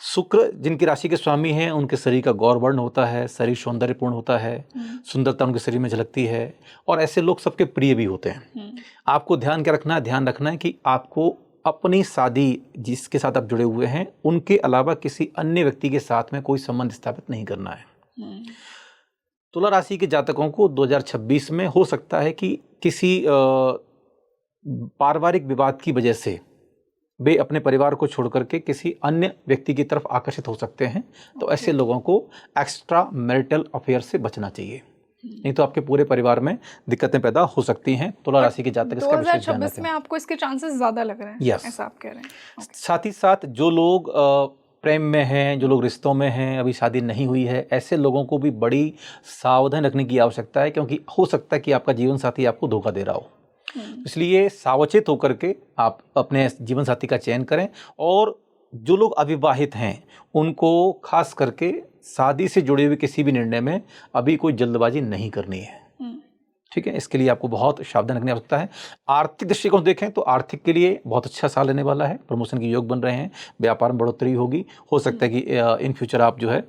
शुक्र जिनकी राशि के स्वामी हैं उनके शरीर का गौरवर्ण होता है, शरीर सौंदर्यपूर्ण होता है, सुंदरता उनके शरीर में झलकती है और ऐसे लोग सबके प्रिय भी होते हैं। आपको ध्यान रखना है कि आपको अपनी शादी जिसके साथ आप जुड़े हुए हैं उनके अलावा किसी अन्य व्यक्ति के साथ में कोई संबंध स्थापित नहीं करना है। तुला राशि के जातकों को 2026 में हो सकता है कि किसी पारिवारिक विवाद की वजह से वे अपने परिवार को छोड़कर के किसी अन्य व्यक्ति की तरफ आकर्षित हो सकते हैं। तो ऐसे लोगों को एक्स्ट्रा मैरिटल अफेयर से बचना चाहिए। नहीं तो आपके पूरे परिवार में दिक्कतें पैदा हो सकती हैं। तुला राशि के जातक इसका विशेष ध्यान 2026 रखें। में आपको इसके चांसेस ज़्यादा लग रहे हैं, Yes. ऐसा आप कह रहे हैं। साथ ही साथ जो लोग प्रेम में हैं, जो लोग रिश्तों में हैं, अभी शादी नहीं हुई है, ऐसे लोगों को भी बड़ी सावधान रखने की आवश्यकता है, क्योंकि हो सकता है कि आपका जीवन साथी आपको धोखा दे रहा हो। इसलिए सावचेत होकर के आप अपने जीवन साथी का चयन करें। और जो लोग अविवाहित हैं उनको खास करके शादी से जुड़े हुए किसी भी निर्णय में अभी कोई जल्दबाजी नहीं करनी है। ठीक है, इसके लिए आपको बहुत सावधान रखने की आवश्यकता है। आर्थिक दृष्टिकोण से देखें तो आर्थिक के लिए बहुत अच्छा साल रहने वाला है। प्रमोशन के योग बन रहे हैं, व्यापार में बढ़ोतरी होगी। हो सकता है कि इन फ्यूचर आप जो है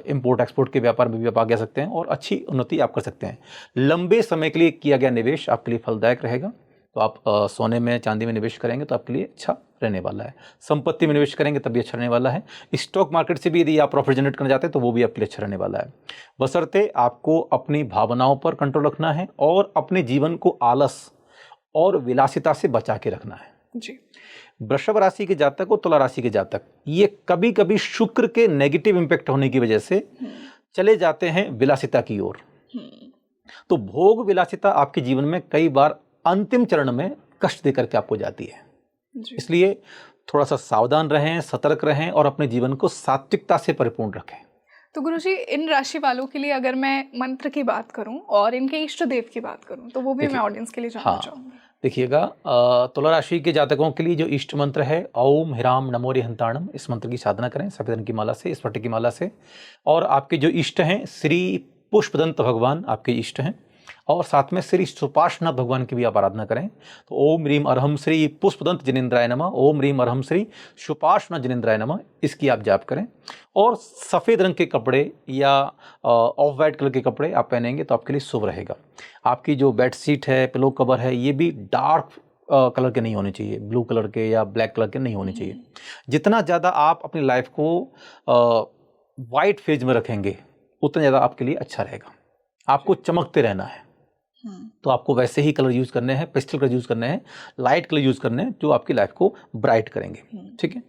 इंपोर्ट एक्सपोर्ट के व्यापार में भी आप आगे आ सकते हैं और अच्छी उन्नति आप कर सकते हैं। लंबे समय के लिए किया गया निवेश आपके लिए फलदायक रहेगा। तो आप सोने में चांदी में निवेश करेंगे तो आपके लिए अच्छा रहने वाला है। संपत्ति में निवेश करेंगे तब भी अच्छा रहने वाला है। स्टॉक मार्केट से भी यदि आप प्रॉफिट जनरेट करना चाहते हैं तो वो भी आपके लिए अच्छा रहने वाला है। बशर्ते आपको अपनी भावनाओं पर कंट्रोल रखना है और अपने जीवन को आलस और विलासिता से बचा के रखना है जी। वृषभ राशि के जातक और तुला राशि के जातक, ये कभी कभी शुक्र के नेगेटिव इम्पैक्ट होने की वजह से चले जाते हैं विलासिता की ओर। तो भोग विलासिता आपके जीवन में कई बार अंतिम चरण में कष्ट देकर के आपको जाती है। इसलिए थोड़ा सा सावधान रहें, सतर्क रहें और अपने जीवन को सात्विकता से परिपूर्ण रखें। तो गुरुजी, इन राशि वालों के लिए अगर मैं मंत्र की बात करूं और इनके इष्ट देव की बात करूं तो वो भी मैं ऑडियंस के लिए जानना चाहूंगी। देखिएगा, तुला राशि के जातकों के लिए जो इष्ट मंत्र है ओम ह्राम नमो हंताणम, इस मंत्र की साधना करें सफेद रंग की माला से, स्फटिक की माला से। और आपके जो इष्ट हैं श्री पुष्पदंत भगवान आपके इष्ट हैं, और साथ में श्री सुपार्श्वनाथ भगवान की भी आप आराधना करें। तो ओम ह्रीम अरहम श्री पुष्पदंत जिनेन्द्राय नमः, ओम ह्रीम अरहम श्री सुपार्श्वनाथ जिनेन्द्राय नमः, इसकी आप जाप करें। और सफ़ेद रंग के कपड़े या ऑफ वाइट कलर के कपड़े आप पहनेंगे तो आपके लिए शुभ रहेगा। आपकी जो बेड शीट है, पिलो कवर है, ये भी डार्क कलर के नहीं होने चाहिए, ब्लू कलर के या ब्लैक कलर के नहीं होने चाहिए। जितना ज़्यादा आप अपनी लाइफ को वाइट फेज में रखेंगे उतना ज़्यादा आपके लिए अच्छा रहेगा। आपको चमकते रहना है तो आपको वैसे ही कलर यूज़ करने हैं, पेस्टल कलर यूज़ करने हैं, लाइट कलर यूज़ करने हैं जो आपकी लाइफ को ब्राइट करेंगे। ठीक है,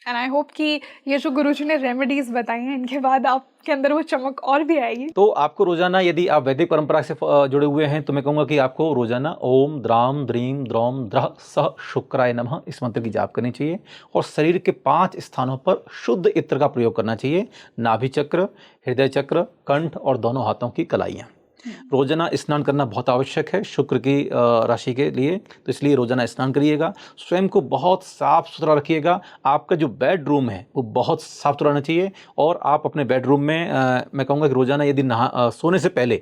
एंड आई होप कि ये जो गुरुजी ने रेमेडीज बताई हैं इनके बाद आपके अंदर वो चमक और भी आएगी। तो आपको रोजाना, यदि आप वैदिक परंपरा से जुड़े हुए हैं तो मैं कहूँगा कि आपको रोजाना ओम द्राम द्रीम द्रौम द्रह सह शुक्राय नमः इस मंत्र की जाप करनी चाहिए। और शरीर के 5 स्थानों पर शुद्ध इत्र का प्रयोग करना चाहिए, नाभि चक्र, हृदय चक्र, कंठ और दोनों हाथों की कलाइयाँ। रोजाना स्नान करना बहुत आवश्यक है शुक्र की राशि के लिए, तो इसलिए रोजाना स्नान करिएगा। स्वयं को बहुत साफ सुथरा रखिएगा। आपका जो बेडरूम है वो बहुत साफ सुथरा रहना चाहिए। और आप अपने बेडरूम में मैं कहूँगा कि रोजाना यदि सोने से पहले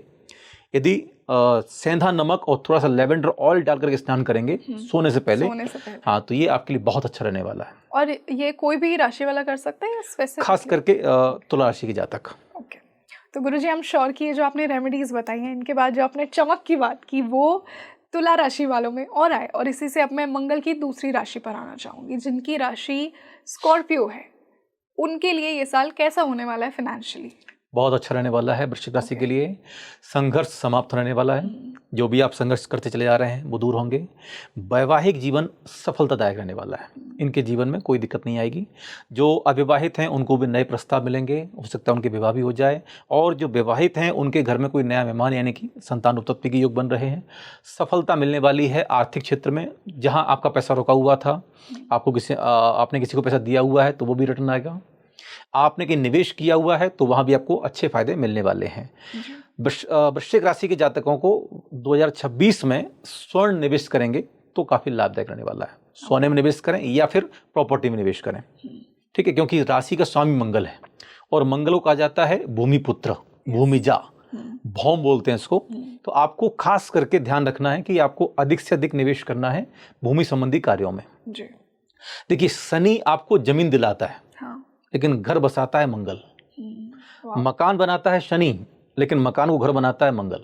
यदि सेंधा नमक और थोड़ा सा लेवेंडर ऑयल डाल करके स्नान करेंगे सोने से पहले, हाँ, तो ये आपके लिए बहुत अच्छा रहने वाला है। और ये कोई भी राशि वाला कर सकता है या स्पेसिफिक? खास करके तुला राशि के जातक। ओके, तो गुरुजी हम श्योर कि ये जो आपने रेमेडीज़ बताई हैं इनके बाद जो आपने चमक की बात की वो तुला राशि वालों में और आए। और इसी से अब मैं मंगल की दूसरी राशि पर आना चाहूँगी, जिनकी राशि स्कॉर्पियो है। उनके लिए ये साल कैसा होने वाला है फाइनेंशियली? बहुत अच्छा रहने वाला है। वृश्चिक राशि के लिए संघर्ष समाप्त रहने वाला है। जो भी आप संघर्ष करते चले जा रहे हैं वो दूर होंगे। वैवाहिक जीवन सफलतादायक रहने वाला है। इनके जीवन में कोई दिक्कत नहीं आएगी। जो अविवाहित हैं उनको भी नए प्रस्ताव मिलेंगे, हो सकता है उनके विवाह भी हो जाए। और जो विवाहित हैं उनके घर में कोई नया मेहमान यानी कि संतान उत्पत्ति के योग बन रहे हैं। सफलता मिलने वाली है आर्थिक क्षेत्र में। जहाँ आपका पैसा रुका हुआ था, आपने किसी को पैसा दिया हुआ है तो वो भी रिटर्न आएगा। आपने कहीं निवेश किया हुआ है तो वहाँ भी आपको अच्छे फायदे मिलने वाले हैं। वृश्चिक राशि के जातकों को 2026 में स्वर्ण निवेश करेंगे तो काफ़ी लाभदायक रहने वाला है। सोने में निवेश करें या फिर प्रॉपर्टी में निवेश करें, ठीक है, क्योंकि राशि का स्वामी मंगल है और मंगल को कहा जाता है भूमिपुत्र, भूमिजा, भौम बोलते हैं इसको। तो आपको खास करके ध्यान रखना है कि आपको अधिक से अधिक निवेश करना है भूमि संबंधी कार्यों में। देखिए, शनि आपको जमीन दिलाता है लेकिन घर बसाता है मंगल। मकान बनाता है शनि लेकिन मकान को घर बनाता है मंगल।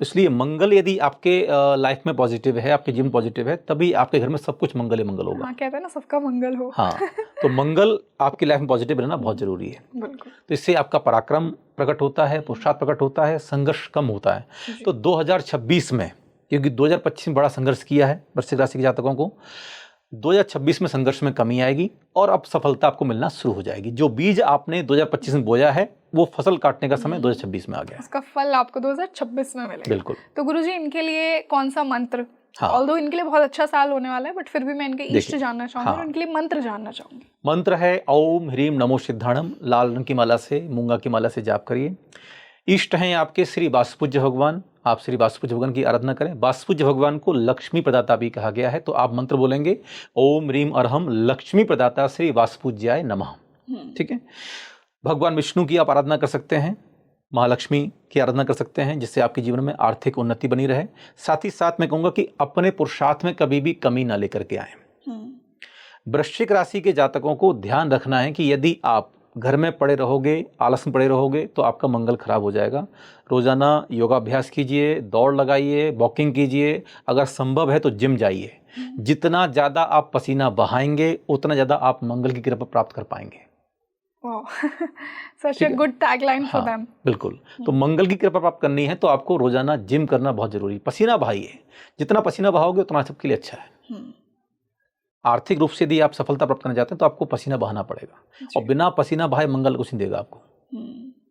तो इसलिए मंगल यदि आपके लाइफ में पॉजिटिव है, आपके जीवन पॉजिटिव है, तभी आपके घर में सब कुछ मंगल ही मंगल होगा। हाँ, कहते हैं ना सबका मंगल हो। हाँ, तो मंगल आपकी लाइफ में पॉजिटिव रहना बहुत जरूरी है। तो इससे आपका पराक्रम प्रकट होता है, पुरुषार्थ प्रकट होता है, संघर्ष कम होता है। तो 2026 में, क्योंकि 2025 में बड़ा संघर्ष किया है वृश्चिक राशि के जातकों को, 2026 में संघर्ष में कमी आएगी और अब सफलता आपको मिलना शुरू हो जाएगी। जो बीज आपने 2025 में बोया है वो फसल काटने का समय 2026 में आ गया। उसका फल आपको 2026 में मिलेगा। बिल्कुल। तो गुरुजी इनके लिए कौन सा मंत्र, हाँ। ऑल्दो इनके लिए बहुत अच्छा साल होने वाला है, बट फिर भी मैं इनके इष्ट जानना चाहूंगी। हाँ। और इनके लिए मंत्र जानना चाहूंगी। मंत्र है ओम ह्रीम नमो सिद्धाणम। लाल रंग की माला से, मूंगा की माला से जाप करिए। इष्ट हैं आपके श्री वासुपूज्य भगवान। आप श्री वासुपूज्य भगवान की आराधना करें। वासुपूज्य भगवान को लक्ष्मी प्रदाता भी कहा गया है, तो आप मंत्र बोलेंगे ओम ह्रीम अरहम लक्ष्मी प्रदाता श्री वासुपूज्याय नमः। ठीक है। भगवान विष्णु की आप आराधना कर सकते हैं, महालक्ष्मी की आराधना कर सकते हैं, जिससे आपके जीवन में आर्थिक उन्नति बनी रहे। साथ ही साथ मैं कहूँगा कि अपने पुरुषार्थ में कभी भी कमी ना लेकर के आए। वृश्चिक राशि के जातकों को ध्यान रखना है कि यदि आप घर में पड़े रहोगे, आलस में पड़े रहोगे, तो आपका मंगल खराब हो जाएगा। रोजाना योगाभ्यास कीजिए, दौड़ लगाइए, वॉकिंग कीजिए, अगर संभव है तो जिम जाइए। जितना ज़्यादा आप पसीना बहाएंगे उतना ज़्यादा आप मंगल की कृपा प्राप्त कर पाएंगे। Such a good tagline for them. बिल्कुल। तो मंगल की कृपा प्राप्त करनी है तो आपको रोजाना जिम करना बहुत जरूरी है। पसीना बहाइए, जितना पसीना बहाओगे उतना सबके लिए अच्छा है। आर्थिक रूप से यदि आप सफलता प्राप्त करना चाहते हैं तो आपको पसीना बहाना पड़ेगा, और बिना पसीना बहाए मंगल कुछ नहीं देगा आपको,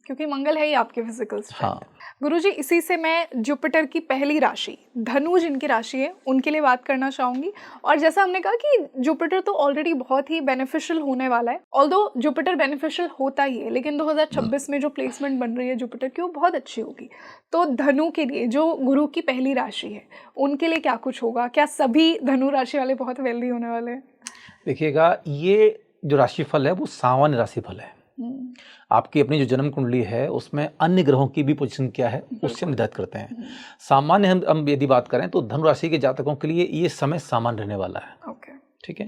क्योंकि मंगल है ही आपके फिजिकल स्ट्रेंथ। हाँ। गुरुजी, इसी से मैं जुपिटर की पहली राशि धनु जिनकी राशि है उनके लिए बात करना चाहूंगी। और जैसा हमने कहा कि जुपिटर तो ऑलरेडी बहुत ही बेनिफिशियल होने वाला है, ऑल्दो जुपिटर बेनिफिशियल होता ही है, लेकिन 2026 में जो प्लेसमेंट बन रही है जुपिटर की वो बहुत अच्छी होगी। तो धनु के लिए जो गुरु की पहली राशि है उनके लिए क्या कुछ होगा? क्या सभी धनु राशि वाले बहुत वेल्दी होने वाले हैं? देखिएगा, ये जो राशिफल है वो सामान्य राशिफल है। आपकी अपनी जो जन्म कुंडली है उसमें अन्य ग्रहों की भी पोजीशन क्या है उससे हम निर्धारित करते हैं। सामान्य हम यदि बात करें तो धनु राशि के जातकों के लिए ये समय सामान्य रहने वाला है। ठीक है।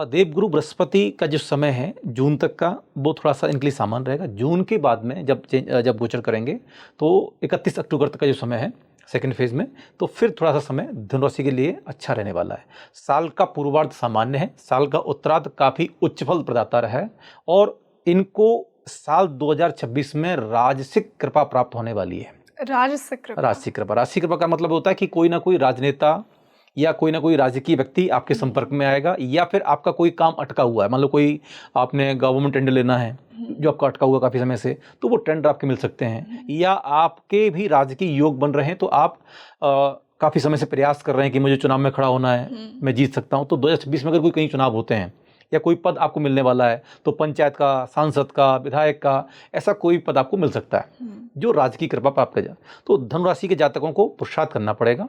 देवगुरु बृहस्पति का जो समय है जून तक का, वो थोड़ा सा इनके लिए सामान्य रहेगा। जून के बाद में जब गोचर करेंगे तो 31 अक्टूबर तक का जो समय है सेकेंड फेज में, तो फिर थोड़ा सा समय धनु राशि के लिए अच्छा रहने वाला है। साल का पूर्वार्ध सामान्य है, साल का उत्तरार्ध काफ़ी उच्च फल प्रदाता रहा है, और इनको साल 2026 में राजसिक कृपा प्राप्त होने वाली है। राजसिक कृपा का मतलब होता है कि कोई ना कोई राजनेता या कोई ना कोई राजकीय व्यक्ति आपके संपर्क में आएगा, या फिर आपका कोई काम अटका हुआ है, मान लो कोई आपने गवर्नमेंट टेंडर लेना है जो आपका अटका हुआ काफ़ी समय से, तो वो टेंडर आपके मिल सकते हैं। या आपके भी राजकीय योग बन रहे हैं, तो आप काफ़ी समय से प्रयास कर रहे हैं कि मुझे चुनाव में खड़ा होना है, मैं जीत सकता हूँ। तो 2026 में अगर कोई कहीं चुनाव होते हैं या कोई पद आपको मिलने वाला है, तो पंचायत का, सांसद का, विधायक का, ऐसा कोई पद आपको मिल सकता है जो राजकीय कृपा प्राप्त कर जाए। तो धनु राशि के जातकों को पुरुषार्थ करना पड़ेगा।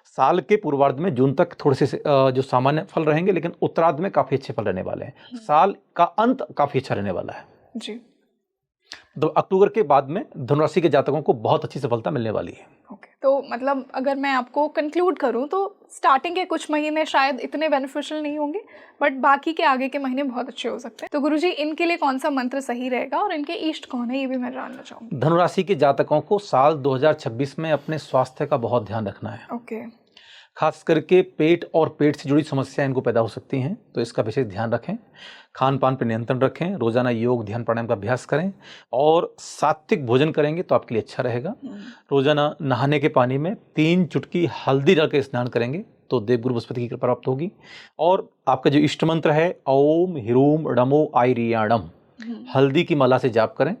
साल के पूर्वार्ध में जून तक थोड़े से जो सामान्य फल रहेंगे, लेकिन उत्तरार्ध में काफ़ी अच्छे फल रहने वाले हैं। साल का अंत काफ़ी अच्छा रहने वाला है जी। तो अक्टूबर के बाद में धनु राशि के जातकों को बहुत अच्छी सफलता मिलने वाली है। तो मतलब अगर मैं आपको कंक्लूड करूं तो स्टार्टिंग के कुछ महीने शायद इतने बेनिफिशियल नहीं होंगे, बट बाकी के आगे के महीने बहुत अच्छे हो सकते हैं। तो गुरुजी, इनके लिए कौन सा मंत्र सही रहेगा और इनके इष्ट कौन है, ये भी मैं जानना चाहूँगी। धनु राशि के जातकों को साल 2026 में अपने स्वास्थ्य का बहुत ध्यान रखना है। खास करके पेट और पेट से जुड़ी समस्याएं इनको पैदा हो सकती हैं, तो इसका विशेष ध्यान रखें। खान पान पर नियंत्रण रखें, रोजाना योग ध्यान प्राणायाम का अभ्यास करें, और सात्विक भोजन करेंगे तो आपके लिए अच्छा रहेगा। रोजाना नहाने के पानी में 3 चुटकी हल्दी डाल के स्नान करेंगे तो देवगुरु बृहस्पति की कृपा प्राप्त होगी। और आपका जो इष्ट मंत्र है ओम ह्रूम णमो आयरियाणम, हल्दी की माला से जाप करें,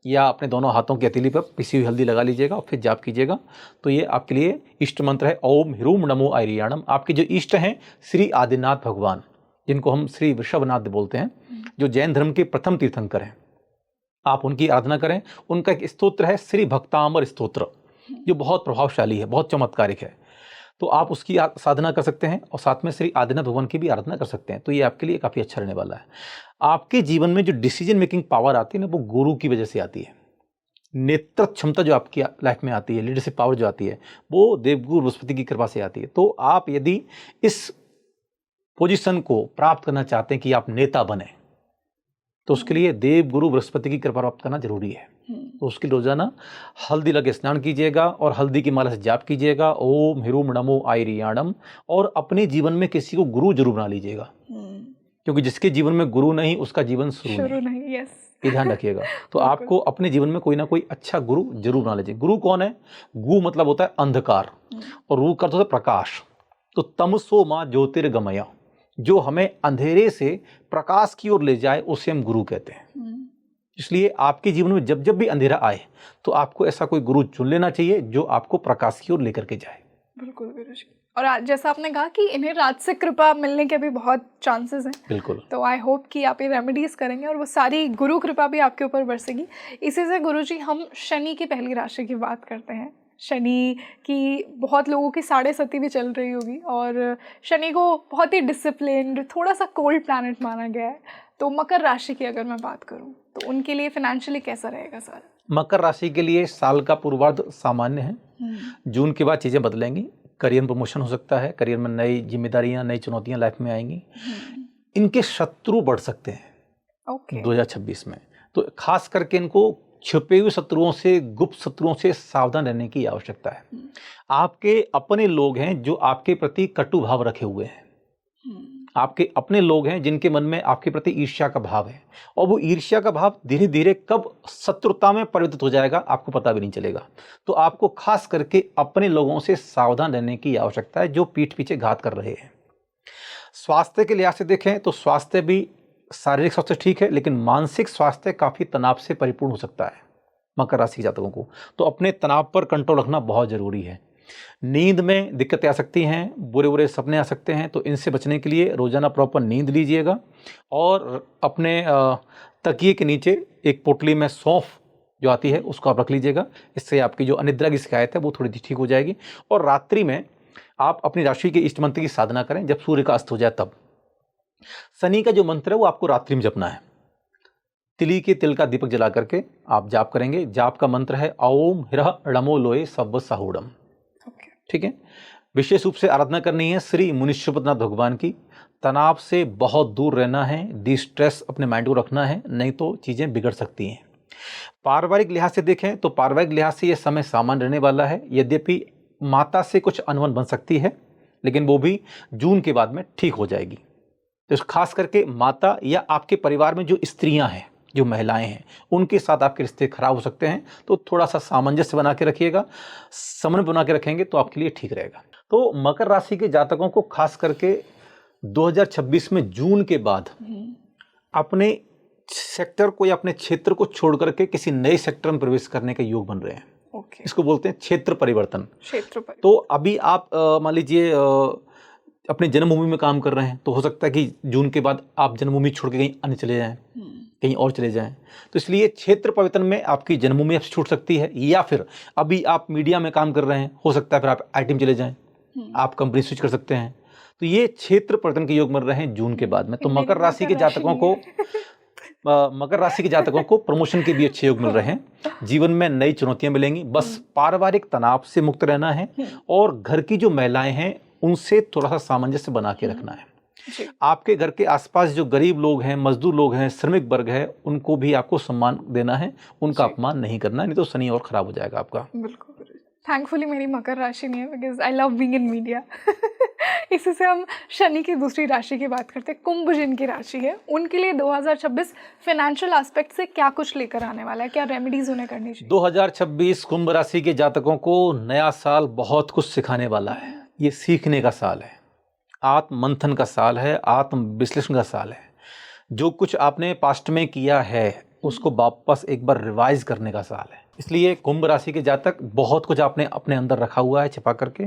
या अपने दोनों हाथों की हथेली पर पिसी हुई हल्दी लगा लीजिएगा और फिर जाप कीजिएगा। तो ये आपके लिए इष्ट मंत्र है ओम ह्रूम नमो आयरियाणम। आपके जो इष्ट हैं श्री आदिनाथ भगवान, जिनको हम श्री वृषभनाथ बोलते हैं, जो जैन धर्म के प्रथम तीर्थंकर हैं, आप उनकी आराधना करें। उनका एक स्तोत्र है श्री भक्तामर स्तोत्र, जो बहुत प्रभावशाली है, बहुत चमत्कारिक है, तो आप उसकी साधना कर सकते हैं, और साथ में श्री आदिनाथ भगवान की भी आराधना कर सकते हैं। तो ये आपके लिए काफ़ी अच्छा रहने वाला है। आपके जीवन में जो डिसीजन मेकिंग पावर आती है ना, वो गुरु की वजह से आती है। नेतृत्व क्षमता जो आपकी लाइफ में आती है, लीडरशिप पावर जो आती है, वो देवगुरु बृहस्पति की कृपा से आती है। तो आप यदि इस पोजीशन को प्राप्त करना चाहते हैं कि आप नेता बने, तो उसके लिए देवगुरु बृहस्पति की कृपा प्राप्त करना जरूरी है। तो उसके लिए रोजाना हल्दी लगे स्नान कीजिएगा और हल्दी की माला से जाप कीजिएगा ओम ह्रूम नमो आयरियाणम। और अपने जीवन में किसी को गुरु जरूर बना लीजिएगा, क्योंकि जिसके जीवन में गुरु नहीं उसका जीवन शुरू नहीं। यस, ये ध्यान रखिएगा। तो आपको अपने जीवन में कोई ना कोई अच्छा गुरु जरूर बना लीजिए। गुरु कौन है? गु मतलब होता है अंधकार, और रू का अर्थ होता है प्रकाश। तो तमसो मां ज्योतिर्गमय, जो हमें अंधेरे से प्रकाश की ओर ले जाए, उसे हम गुरु कहते हैं। इसलिए आपके जीवन में जब जब भी अंधेरा आए तो आपको ऐसा कोई गुरु चुन लेना चाहिए जो आपको प्रकाश की ओर लेकर के जाए। बिल्कुल गुरुजी। और जैसा आपने कहा कि इन्हें रात से कृपा मिलने के भी बहुत चांसेस हैं। बिल्कुल। तो आई होप कि आप ये रेमेडीज करेंगे और वो सारी गुरु कृपा भी आपके ऊपर बरसेगी। इसी से गुरुजी हम शनि की पहली राशि की बात करते हैं। शनि की बहुत लोगों की 7.5 भी चल रही होगी और शनि को बहुत ही डिसिप्लिन्ड, थोड़ा सा कोल्ड प्लैनेट माना गया है। तो मकर राशि की अगर मैं बात करूं तो उनके लिए फाइनेंशियली कैसा रहेगा साल? मकर राशि के लिए साल का पूर्वार्ध सामान्य है। जून के बाद चीज़ें बदलेंगी, करियर प्रमोशन हो सकता है, करियर में नई जिम्मेदारियां, नई चुनौतियां लाइफ में आएंगी। इनके शत्रु बढ़ सकते हैं 2026 में, तो खास करके इनको छुपे हुए शत्रुओं से, गुप्त शत्रुओं से सावधान रहने की आवश्यकता है। आपके अपने लोग हैं जो आपके प्रति कटु भाव रखे हुए हैं, आपके अपने लोग हैं जिनके मन में आपके प्रति ईर्ष्या का भाव है, और वो ईर्ष्या का भाव धीरे धीरे कब शत्रुता में परिवर्तित हो जाएगा आपको पता भी नहीं चलेगा। तो आपको खास करके अपने लोगों से सावधान रहने की आवश्यकता है जो पीठ पीछे घात कर रहे हैं। स्वास्थ्य के लिहाज से देखें तो स्वास्थ्य भी, शारीरिक स्वास्थ्य ठीक है, लेकिन मानसिक स्वास्थ्य काफ़ी तनाव से परिपूर्ण हो सकता है मकर राशि जातकों को। तो अपने तनाव पर कंट्रोल रखना बहुत ज़रूरी है। नींद में दिक्कतें आ सकती हैं, बुरे बुरे सपने आ सकते हैं, तो इनसे बचने के लिए रोजाना प्रॉपर नींद लीजिएगा और अपने तकिए के नीचे एक पोटली में सौंफ जो आती है उसको आप रख लीजिएगा। इससे आपकी जो अनिद्रा की शिकायत है वो थोड़ी ठीक हो जाएगी। और रात्रि में आप अपनी राशि के इष्ट मंत्र की साधना करें जब सूर्य का अस्त हो जाए तब। शनि का जो मंत्र है वो आपको रात्रि में जपना है। तिली के तिल का दीपक जला करके आप जाप करेंगे। जाप का मंत्र है ओम ह्रः णमो लोए सव्व साहूड़म। ठीक है। विशेष रूप से आराधना करनी है श्री मुनीश्वरनाथ भगवान की। तनाव से बहुत दूर रहना है, डिस्ट्रेस अपने माइंड को रखना है, नहीं तो चीज़ें बिगड़ सकती हैं। पारिवारिक लिहाज से देखें तो पारिवारिक लिहाज से यह समय सामान्य रहने वाला है। यद्यपि माता से कुछ अनबन बन सकती है, लेकिन वो भी जून के बाद में ठीक हो जाएगी। तो खास करके माता या आपके परिवार में जो स्त्रियां हैं, जो महिलाएं हैं, उनके साथ आपके रिश्ते खराब हो सकते हैं। तो थोड़ा सा सामंजस्य बना के रखिएगा, समन्वय बना के रखेंगे तो आपके लिए ठीक रहेगा। तो मकर राशि के जातकों को खास करके 2026 में जून के बाद अपने सेक्टर को या अपने क्षेत्र को छोड़ करके किसी नए सेक्टर में प्रवेश करने के योग बन रहे हैं। इसको बोलते हैं क्षेत्र परिवर्तन। तो अभी आप मान लीजिए अपने जन्मभूमि में काम कर रहे हैं, तो हो सकता है कि जून के बाद आप जन्मभूमि छोड़ के कहीं अन्य चले जाएं, कहीं और चले जाएं। तो इसलिए क्षेत्र परिवर्तन में आपकी जन्मभूमि आपसे छूट सकती है, या फिर अभी आप मीडिया में काम कर रहे हैं, हो सकता है फिर आप आईटी में चले जाएं, आप कंपनी स्विच कर सकते हैं। तो ये क्षेत्र परिवर्तन के योग मिल रहे हैं जून के बाद में। तो मकर राशि के जातकों को प्रमोशन के भी अच्छे योग मिल रहे हैं। जीवन में नई चुनौतियां मिलेंगी। बस पारिवारिक तनाव से मुक्त रहना है और घर की जो महिलाएं हैं उनसे थोड़ा सा सामंजस्य बना के रखना है। आपके घर के आसपास जो गरीब लोग हैं, मजदूर लोग हैं, श्रमिक वर्ग है, उनको भी आपको सम्मान देना है, उनका अपमान नहीं करना, नहीं तो शनि और खराब हो जाएगा आपका। बिल्कुल। थैंकफुली मेरी मकर राशि नहीं है, because I love being in media. इसी से हम शनि की दूसरी राशि की बात करते हैं, कुंभ जिनकी राशि है, उनके लिए 2026 फाइनेंशियल एस्पेक्ट से क्या कुछ लेकर आने वाला है, क्या रेमेडीज उन्हें करनी चाहिए? 2026 कुंभ राशि के जातकों को नया साल बहुत कुछ सिखाने वाला है। ये सीखने का साल है, आत्म मंथन का साल है, आत्म विश्लेषण का साल है। जो कुछ आपने पास्ट में किया है उसको वापस एक बार रिवाइज करने का साल है। इसलिए कुंभ राशि के जातक बहुत कुछ आपने अपने अंदर रखा हुआ है छिपा करके,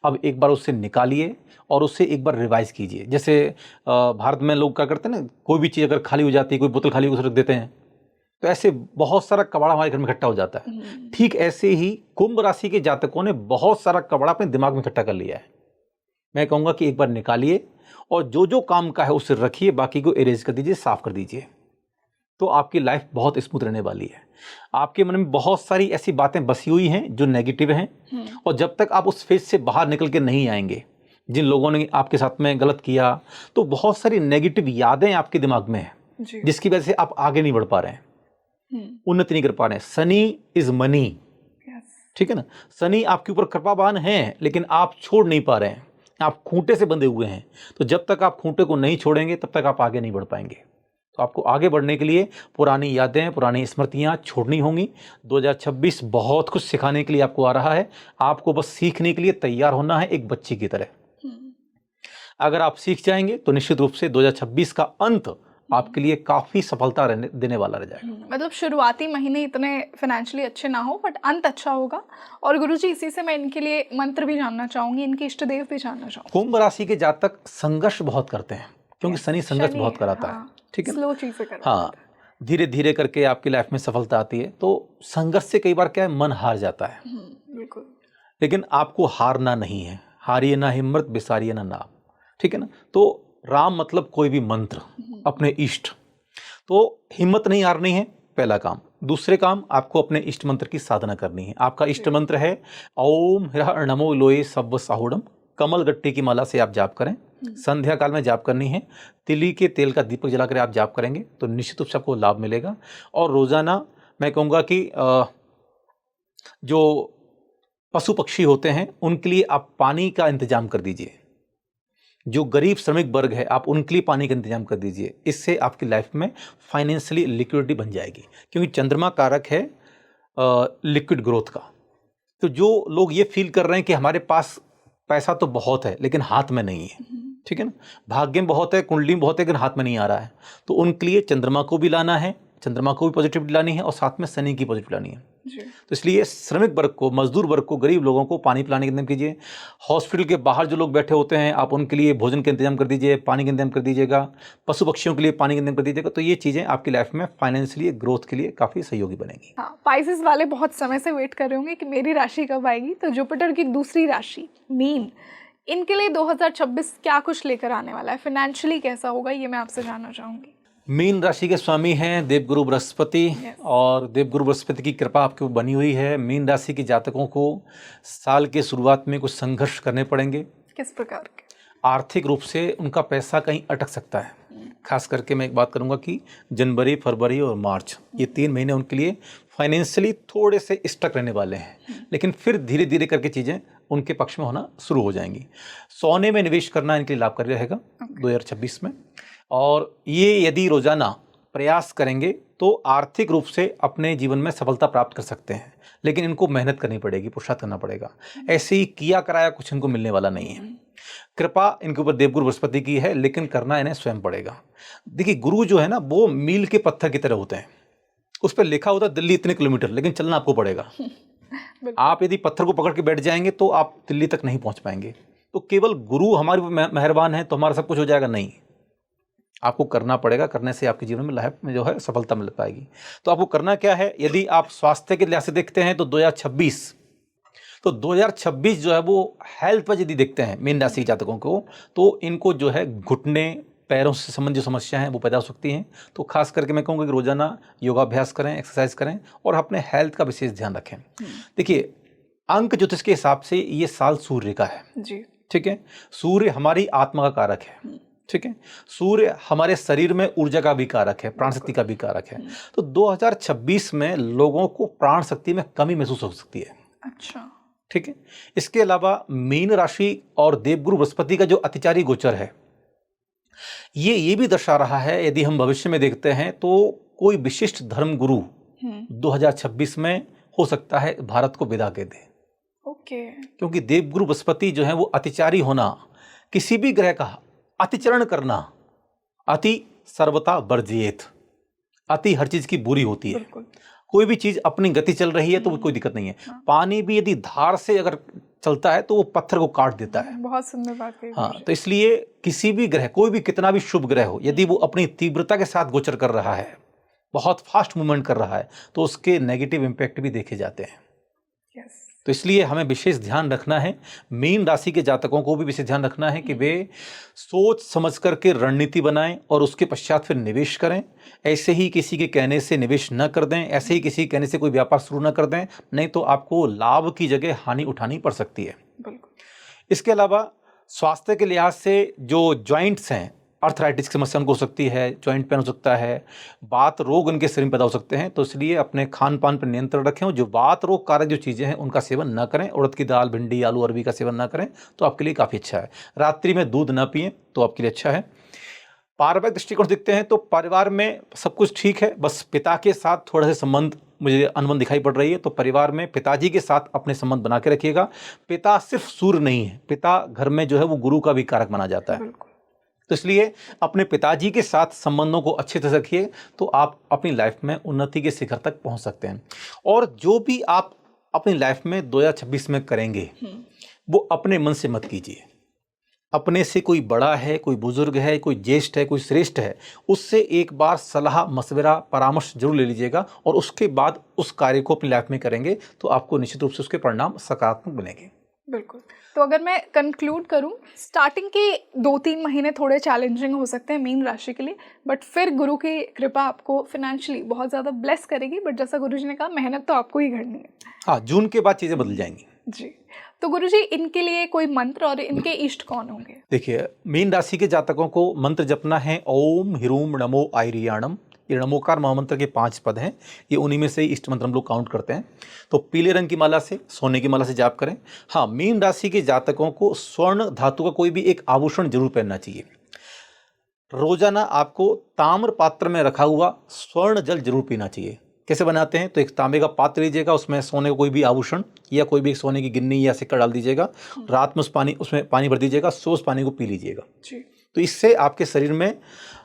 अब एक बार उससे निकालिए और उससे एक बार रिवाइज कीजिए। जैसे भारत में लोग क्या करते हैं ना, कोई भी चीज़ अगर खाली हो जाती है, कोई बोतल खाली उसे रख देते हैं, तो ऐसे बहुत सारा कबाड़ा हमारे घर में इकट्ठा हो जाता है। ठीक ऐसे ही कुंभ राशि के जातकों ने बहुत सारा कबाड़ा अपने दिमाग में इकट्ठा कर लिया है। मैं कहूँगा कि एक बार निकालिए और जो जो काम का है उसे रखिए, बाकी को इरेज कर दीजिए, साफ कर दीजिए, तो आपकी लाइफ बहुत स्मूथ रहने वाली है। आपके मन में बहुत सारी ऐसी बातें बसी हुई हैं जो नेगेटिव हैं, और जब तक आप उस फेज से बाहर निकल के नहीं आएंगे, जिन लोगों ने आपके साथ में गलत किया, तो बहुत सारी नेगेटिव यादें आपके दिमाग में हैं, जिसकी वजह से आप आगे नहीं बढ़ पा रहे हैं, उन्नति नहीं कर पा रहे हैं। शनि इज मनी, ठीक है ना। शनि आपके ऊपर कृपावान है, लेकिन आप छोड़ नहीं पा रहे हैं, आप खूंटे से बंधे हुए हैं। तो जब तक आप खूंटे को नहीं छोड़ेंगे तब तक आप आगे नहीं बढ़ पाएंगे। तो आपको आगे बढ़ने के लिए पुरानी यादें, पुरानी स्मृतियां छोड़नी होंगी। 2026 बहुत कुछ सिखाने के लिए आपको आ रहा है। आपको बस सीखने के लिए तैयार होना है, एक बच्चे की तरह। अगर आप सीख जाएंगे तो निश्चित रूप से 2026 का अंत आपके लिए काफ़ी सफलता देने वाला रह जाएगा। मतलब शुरुआती महीने इतने फाइनेंशियली अच्छे ना हो बट अंत अच्छा होगा। और गुरुजी इसी से मैं इनके लिए मंत्र भी जानना चाहूँगी, इनके इष्ट देव भी जानना चाहूँगी। कुंभ राशि के जातक संघर्ष बहुत करते हैं क्योंकि शनि संघर्ष बहुत कराता है। ठीक है, स्लो चीज़ें करवाता हाँ, धीरे धीरे करके आपकी लाइफ में सफलता आती है। तो संघर्ष से कई बार क्या है, मन हार जाता है। बिल्कुल। लेकिन आपको हारना नहीं है, हारिए ना हिम्मत बिसारिए ना नाम। ठीक है ना। तो राम मतलब कोई भी मंत्र, अपने इष्ट, तो हिम्मत नहीं हारनी है, पहला काम। दूसरे काम, आपको अपने इष्ट मंत्र की साधना करनी है। आपका इष्ट मंत्र है ओम ह्रः नमो लोये सव्व साहुडम। कमल गट्टी की माला से आप जाप करें, संध्या काल में जाप करनी है। तिली के तेल का दीपक जलाकर आप जाप करेंगे तो निश्चित रूप से आपको लाभ मिलेगा। और रोजाना मैं कहूँगा कि जो पशु पक्षी होते हैं उनके लिए आप पानी का इंतजाम कर दीजिए। जो गरीब श्रमिक वर्ग है आप उनके लिए पानी का इंतजाम कर दीजिए। इससे आपकी लाइफ में फाइनेंशियली लिक्विडिटी बन जाएगी, क्योंकि चंद्रमा कारक है लिक्विड ग्रोथ का। तो जो लोग ये फील कर रहे हैं कि हमारे पास पैसा तो बहुत है लेकिन हाथ में नहीं है, ठीक है ना, भाग्य में बहुत है, कुंडली में बहुत है, लेकिन हाथ में नहीं आ रहा है, तो उनके लिए चंद्रमा को भी लाना है, चंद्रमा को भी पॉजिटिविटी लानी है और साथ में शनि की पॉजिटिविटी लानी है। तो इसलिए श्रमिक वर्ग को, मजदूर वर्ग को, गरीब लोगों को पानी पिलाने का इंतजाम कीजिए। हॉस्पिटल के बाहर जो लोग बैठे होते हैं आप उनके लिए भोजन का इंतजाम कर दीजिए, पानी का इंतजाम कर दीजिएगा। पशु पक्षियों के लिए पानी का इंतजाम कर दीजिएगा। तो ये चीज़ें आपकी लाइफ में फाइनेंशियली ग्रोथ के लिए काफ़ी सहयोगी बनेगी। हाँ, पाइसेस वाले बहुत समय से वेट कर रहे होंगे कि मेरी राशि कब आएगी। तो जुपिटर की दूसरी राशि मीन, इनके लिए 2026 क्या कुछ लेकर आने वाला है, फाइनेंशियली कैसा होगा, ये मैं आपसे जानना चाहूँगी। मीन राशि के स्वामी हैं देवगुरु बृहस्पति और देवगुरु बृहस्पति की कृपा आपके ऊपर बनी हुई है। मीन राशि के जातकों को साल के शुरुआत में कुछ संघर्ष करने पड़ेंगे। किस प्रकार के? आर्थिक रूप से उनका पैसा कहीं अटक सकता है। खास करके मैं एक बात करूंगा कि जनवरी, फरवरी और मार्च, ये 3 महीने उनके लिए फाइनेंशियली थोड़े से स्टक रहने वाले हैं, लेकिन फिर धीरे धीरे करके चीज़ें उनके पक्ष में होना शुरू हो जाएंगी। सोने में निवेश करना इनके लिए लाभकारी रहेगा 2026 में। और ये यदि रोजाना प्रयास करेंगे तो आर्थिक रूप से अपने जीवन में सफलता प्राप्त कर सकते हैं, लेकिन इनको मेहनत करनी पड़ेगी, पुरुषार्थ करना पड़ेगा। ऐसे ही किया कराया कुछ इनको मिलने वाला नहीं है। कृपा इनके ऊपर देवगुरु बृहस्पति की है, लेकिन करना इन्हें स्वयं पड़ेगा। देखिए, गुरु जो है ना वो मील के पत्थर की तरह होते हैं। उस पर लिखा होता है दिल्ली इतने किलोमीटर, लेकिन चलना आपको पड़ेगा। आप यदि पत्थर को पकड़ के बैठ जाएंगे तो आप दिल्ली तक नहीं पहुंच पाएंगे। तो केवल गुरु हमारे मेहरबान है तो हमारा सब कुछ हो जाएगा, नहीं, आपको करना पड़ेगा। करने से आपके जीवन में लाइफ में जो है सफलता मिल पाएगी। तो आपको करना क्या है, यदि आप स्वास्थ्य के लिहाज से देखते हैं तो 2026 जो है वो हेल्थ पर यदि देखते हैं मीन राशि जातकों को, तो इनको जो है घुटने, पैरों से संबंधित समस्याएं हैं वो पैदा हो सकती हैं। तो खास करके मैं कहूँगा कि रोजाना योगाभ्यास करें, एक्सरसाइज करें और अपने हेल्थ का विशेष ध्यान रखें। देखिए, अंक ज्योतिष के हिसाब से ये साल सूर्य का है जी, ठीक है। सूर्य हमारी आत्मा का कारक है, ठीक है। सूर्य हमारे शरीर में ऊर्जा का भी कारक है, प्राण शक्ति का भी कारक है। तो 2026 में लोगों को प्राण शक्ति में कमी महसूस हो सकती है। अच्छा, ठीक है। इसके अलावा मीन राशि और देवगुरु बृहस्पति का जो अतिचारी गोचर है, ये भी दर्शा रहा है, यदि हम भविष्य में देखते हैं तो कोई विशिष्ट धर्म गुरु 2026 में हो सकता है भारत को विदा के दे। ओके, क्योंकि देवगुरु बृहस्पति जो है वो अतिचारी होना, किसी भी ग्रह का अतिचरण करना, अति सर्वथा वर्जियेत, अति हर चीज की बुरी होती है। कोई भी चीज अपनी गति चल रही है तो कोई दिक्कत नहीं है। पानी भी यदि धार से अगर चलता है तो वो पत्थर को काट देता है। बहुत सुंदर बात कही। हाँ, तो इसलिए किसी भी ग्रह, कोई भी कितना भी शुभ ग्रह हो, यदि वो अपनी तीव्रता के साथ गोचर कर रहा है, बहुत फास्ट मूवमेंट कर रहा है, तो उसके नेगेटिव इम्पैक्ट भी देखे जाते हैं। तो इसलिए हमें विशेष ध्यान रखना है, मीन राशि के जातकों को भी विशेष ध्यान रखना है कि वे सोच समझ करके रणनीति बनाएं और उसके पश्चात फिर निवेश करें। ऐसे ही किसी के कहने से निवेश न कर दें, ऐसे ही किसी के कहने से कोई व्यापार शुरू न कर दें, नहीं तो आपको लाभ की जगह हानि उठानी पड़ सकती है। इसके अलावा स्वास्थ्य के लिहाज से जो जॉइंट्स हैं, अर्थराइटिस की समस्या उनको हो सकती है, जॉइंट पेन हो सकता है, बात रोग उनके शरीर में पैदा हो सकते हैं। तो इसलिए अपने खान पान पर नियंत्रण रखें और जो बात रोग कारक जो चीज़ें हैं उनका सेवन न करें। उड़द की दाल, भिंडी, आलू, अरबी का सेवन न करें तो आपके लिए काफ़ी अच्छा है। रात्रि में दूध न पिएं तो आपके लिए अच्छा है। पारिवारिक दृष्टिकोण देखते हैं तो परिवार में सब कुछ ठीक है, बस पिता के साथ थोड़ा सा संबंध मुझे अनबन दिखाई पड़ रही है, तो परिवार में पिताजी के साथ अपने संबंध बना के रखिएगा। पिता सिर्फ सूर्य नहीं है, पिता घर में जो है वो गुरु का भी कारक माना जाता है। बिल्कुल। तो इसलिए अपने पिताजी के साथ संबंधों को अच्छे से रखिए, तो आप अपनी लाइफ में उन्नति के शिखर तक पहुंच सकते हैं। और जो भी आप अपनी लाइफ में 2026 में करेंगे वो अपने मन से मत कीजिए। अपने से कोई बड़ा है, कोई बुजुर्ग है, कोई ज्येष्ठ है, कोई श्रेष्ठ है, उससे एक बार सलाह मशवरा परामर्श जरूर ले लीजिएगा, और उसके बाद उस कार्य को अपनी लाइफ में करेंगे तो आपको निश्चित रूप से उसके परिणाम सकारात्मक बनेंगे। बिल्कुल। तो अगर मैं कंक्लूड करूं, स्टार्टिंग के 2-3 महीने थोड़े चैलेंजिंग हो सकते हैं मीन राशि के लिए, बट फिर गुरु की कृपा आपको फाइनेंशियली बहुत ज़्यादा ब्लेस करेगी। बट जैसा गुरुजी ने कहा, मेहनत तो आपको ही करनी है। हाँ, जून के बाद चीज़ें बदल जाएंगी जी। तो गुरुजी, इनके लिए कोई मंत्र और इनके इष्ट कौन होंगे? देखिए, मीन राशि के जातकों को मंत्र जपना है ओम ह्रीम नमो आयरियाणम। ये नमोकार महामंत्र के 5 पद हैं, ये उन्हीं में से इष्ट मंत्र हम लोग काउंट करते हैं। तो पीले रंग की माला से, सोने की माला से जाप करें। हाँ, मीन राशि के जातकों को स्वर्ण धातु का कोई भी एक आभूषण जरूर पहनना चाहिए। रोजाना आपको ताम्र पात्र में रखा हुआ स्वर्ण जल जरूर पीना चाहिए। कैसे बनाते हैं? तो एक तांबे का पात्र लीजिएगा, उसमें सोने का कोई भी आभूषण या कोई भी सोने की गिन्नी या सिक्का डाल दीजिएगा, रात में उसमें पानी भर दीजिएगा, उस पानी को पी लीजिएगा। तो इससे आपके शरीर में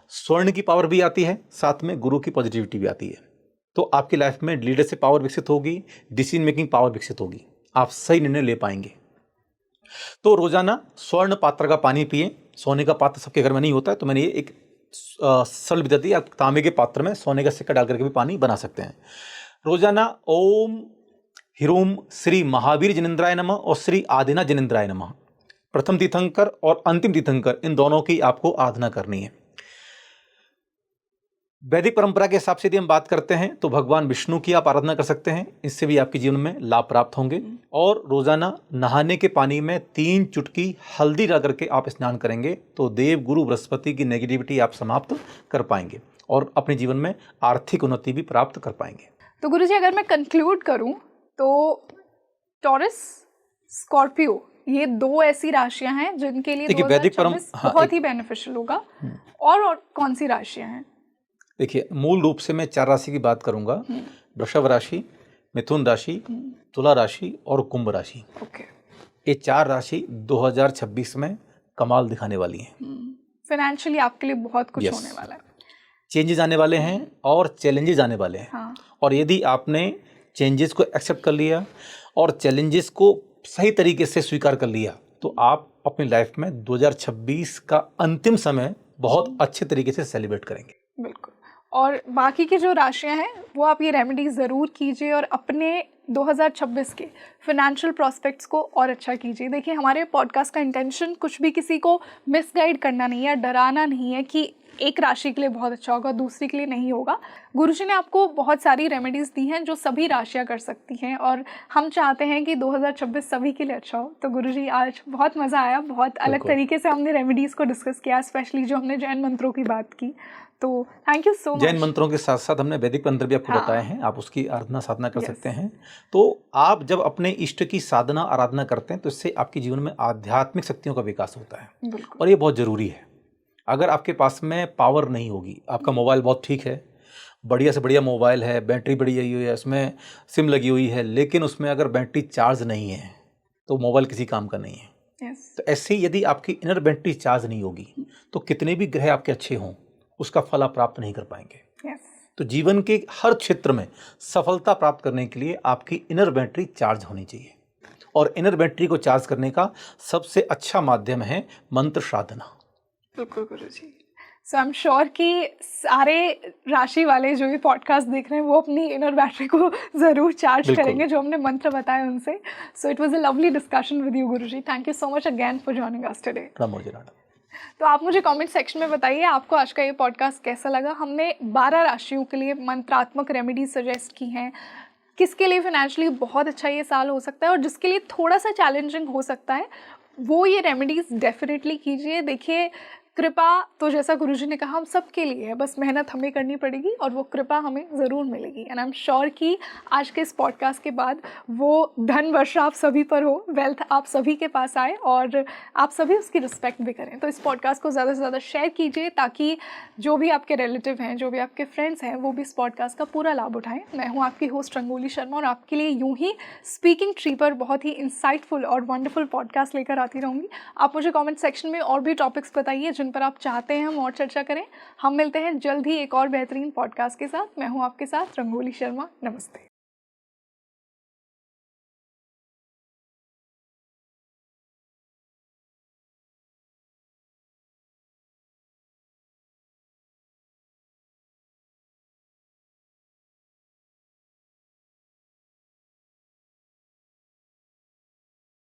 स्वर्ण की पावर भी आती है, साथ में गुरु की पॉजिटिविटी भी आती है। तो आपकी लाइफ में लीडरशिप पावर विकसित होगी, डिसीजन मेकिंग पावर विकसित होगी, आप सही निर्णय ले पाएंगे। तो रोजाना स्वर्ण पात्र का पानी पिए। सोने का पात्र सबके घर में नहीं होता है, तो मैंने ये एक सरल विधि, आप तांबे के पात्र में सोने का सिक्का डाल करके भी पानी बना सकते हैं। रोजाना ओम ह्रीम श्री महावीर जनेन्द्राय नमः और श्री आदिना जनेन्द्राय नमः, प्रथम तीर्थंकर और अंतिम तीर्थंकर, इन दोनों की आपको आराधना करनी है। वैदिक परंपरा के हिसाब से यदि हम बात करते हैं तो भगवान विष्णु की आप आराधना कर सकते हैं, इससे भी आपके जीवन में लाभ प्राप्त होंगे। और रोजाना नहाने के पानी में 3 चुटकी हल्दी डाल करके आप स्नान करेंगे तो देव गुरु बृहस्पति की नेगेटिविटी आप समाप्त कर पाएंगे और अपने जीवन में आर्थिक उन्नति भी प्राप्त कर पाएंगे। तो गुरुजी, अगर मैं कंक्लूड करूं तो टॉरस, स्कॉर्पियो, ये 2 ऐसी राशियां हैं जिनके लिए 2026 बहुत ही बेनिफिशियल होगा। और कौन सी राशियां हैं? देखिए, मूल रूप से मैं 4 राशि की बात करूंगा, वृषभ राशि, मिथुन राशि, तुला राशि और कुंभ राशि। ये 4 राशि 2026 में कमाल दिखाने वाली हैं। फाइनेंशियली आपके लिए बहुत कुछ होने वाला है। चेंजेस आने वाले हैं और चैलेंजेस आने वाले हैं। हाँ। और यदि आपने चेंजेस को एक्सेप्ट कर लिया और चैलेंजेस को सही तरीके से स्वीकार कर लिया तो आप अपनी लाइफ में 2026 का अंतिम समय बहुत अच्छे तरीके से सेलिब्रेट करेंगे। बिल्कुल। और बाकी की जो राशियां हैं वो आप ये रेमेडी ज़रूर कीजिए और अपने 2026 के फाइनेंशियल प्रॉस्पेक्ट्स को और अच्छा कीजिए। देखिए, हमारे पॉडकास्ट का इंटेंशन कुछ भी किसी को मिसगाइड करना नहीं है, डराना नहीं है कि एक राशि के लिए बहुत अच्छा होगा, दूसरी के लिए नहीं होगा। गुरुजी ने आपको बहुत सारी रेमेडीज़ दी हैं जो सभी राशियां कर सकती हैं और हम चाहते हैं कि 2026 सभी के लिए अच्छा हो। तो गुरुजी, आज बहुत मज़ा आया, बहुत अलग तरीके से हमने रेमेडीज़ को डिस्कस किया, स्पेशली जो हमने जैन मंत्रों की बात की। तो thank you so much. Jain मंत्रों के साथ साथ हमने वैदिक मंत्र भी आपको बताए हैं, आप उसकी आराधना साधना कर सकते हैं। तो आप जब अपने इष्ट की साधना आराधना करते हैं तो इससे आपके जीवन में आध्यात्मिक शक्तियों का विकास होता है और ये बहुत ज़रूरी है। अगर आपके पास में पावर नहीं होगी, आपका मोबाइल बहुत ठीक है, बढ़िया से बढ़िया मोबाइल है, बैटरी बढ़िया हुई है, उसमें सिम लगी हुई है, लेकिन उसमें अगर बैटरी चार्ज नहीं है तो मोबाइल किसी काम का नहीं है। तो ऐसे ही यदि आपकी इनर बैटरी चार्ज नहीं होगी तो कितने भी ग्रह आपके अच्छे हों उसका फल आप प्राप्त नहीं कर पाएंगे। तो जीवन के हर क्षेत्र में सफलता प्राप्त करने के लिए आपकी इनर बैटरी चार्ज होनी चाहिए और इनर बैटरी को चार्ज करने का सबसे अच्छा माध्यम है मंत्र साधना। बिल्कुल गुरुजी। सो आई एम श्योर कि सारे राशि वाले जो ये पॉडकास्ट देख रहे हैं वो अपनी इनर बैटरी को ज़रूर चार्ज करेंगे जो हमने मंत्र बताए उनसे। So it was a lovely discussion with you Guruji. Thank you so much again for joining us today. तो आप मुझे कमेंट सेक्शन में बताइए आपको आज का ये पॉडकास्ट कैसा लगा। हमने 12 राशियों के लिए मंत्रात्मक रेमेडीज सजेस्ट की हैं, किसके लिए फाइनेंशियली बहुत अच्छा ये साल हो सकता है और जिसके लिए थोड़ा सा चैलेंजिंग हो सकता है वो ये रेमेडीज़ डेफिनेटली कीजिए। देखिए, कृपा तो जैसा गुरुजी ने कहा हम सबके लिए है, बस मेहनत हमें करनी पड़ेगी और वो कृपा हमें ज़रूर मिलेगी। एंड आई एम श्योर कि आज के इस पॉडकास्ट के बाद वो धन वर्षा आप सभी पर हो, वेल्थ आप सभी के पास आए और आप सभी उसकी रिस्पेक्ट भी करें। तो इस पॉडकास्ट को ज़्यादा से ज़्यादा शेयर कीजिए ताकि जो भी आपके रिलेटिव हैं, जो भी आपके फ्रेंड्स हैं, वो भी इस पॉडकास्ट का पूरा लाभ उठाएं। मैं हूँ आपकी होस्ट रंगोली शर्मा और आपके लिए यूँ ही स्पीकिंग ट्री पर बहुत ही इंसाइटफुल और वंडरफुल पॉडकास्ट लेकर आती रहूँगी। आप मुझे कमेंट सेक्शन में और भी टॉपिक्स बताइए जिन पर आप चाहते हैं हम और चर्चा करें। हम मिलते हैं जल्द ही एक और बेहतरीन पॉडकास्ट के साथ। मैं हूँ आपके साथ रंगोली शर्मा। नमस्ते।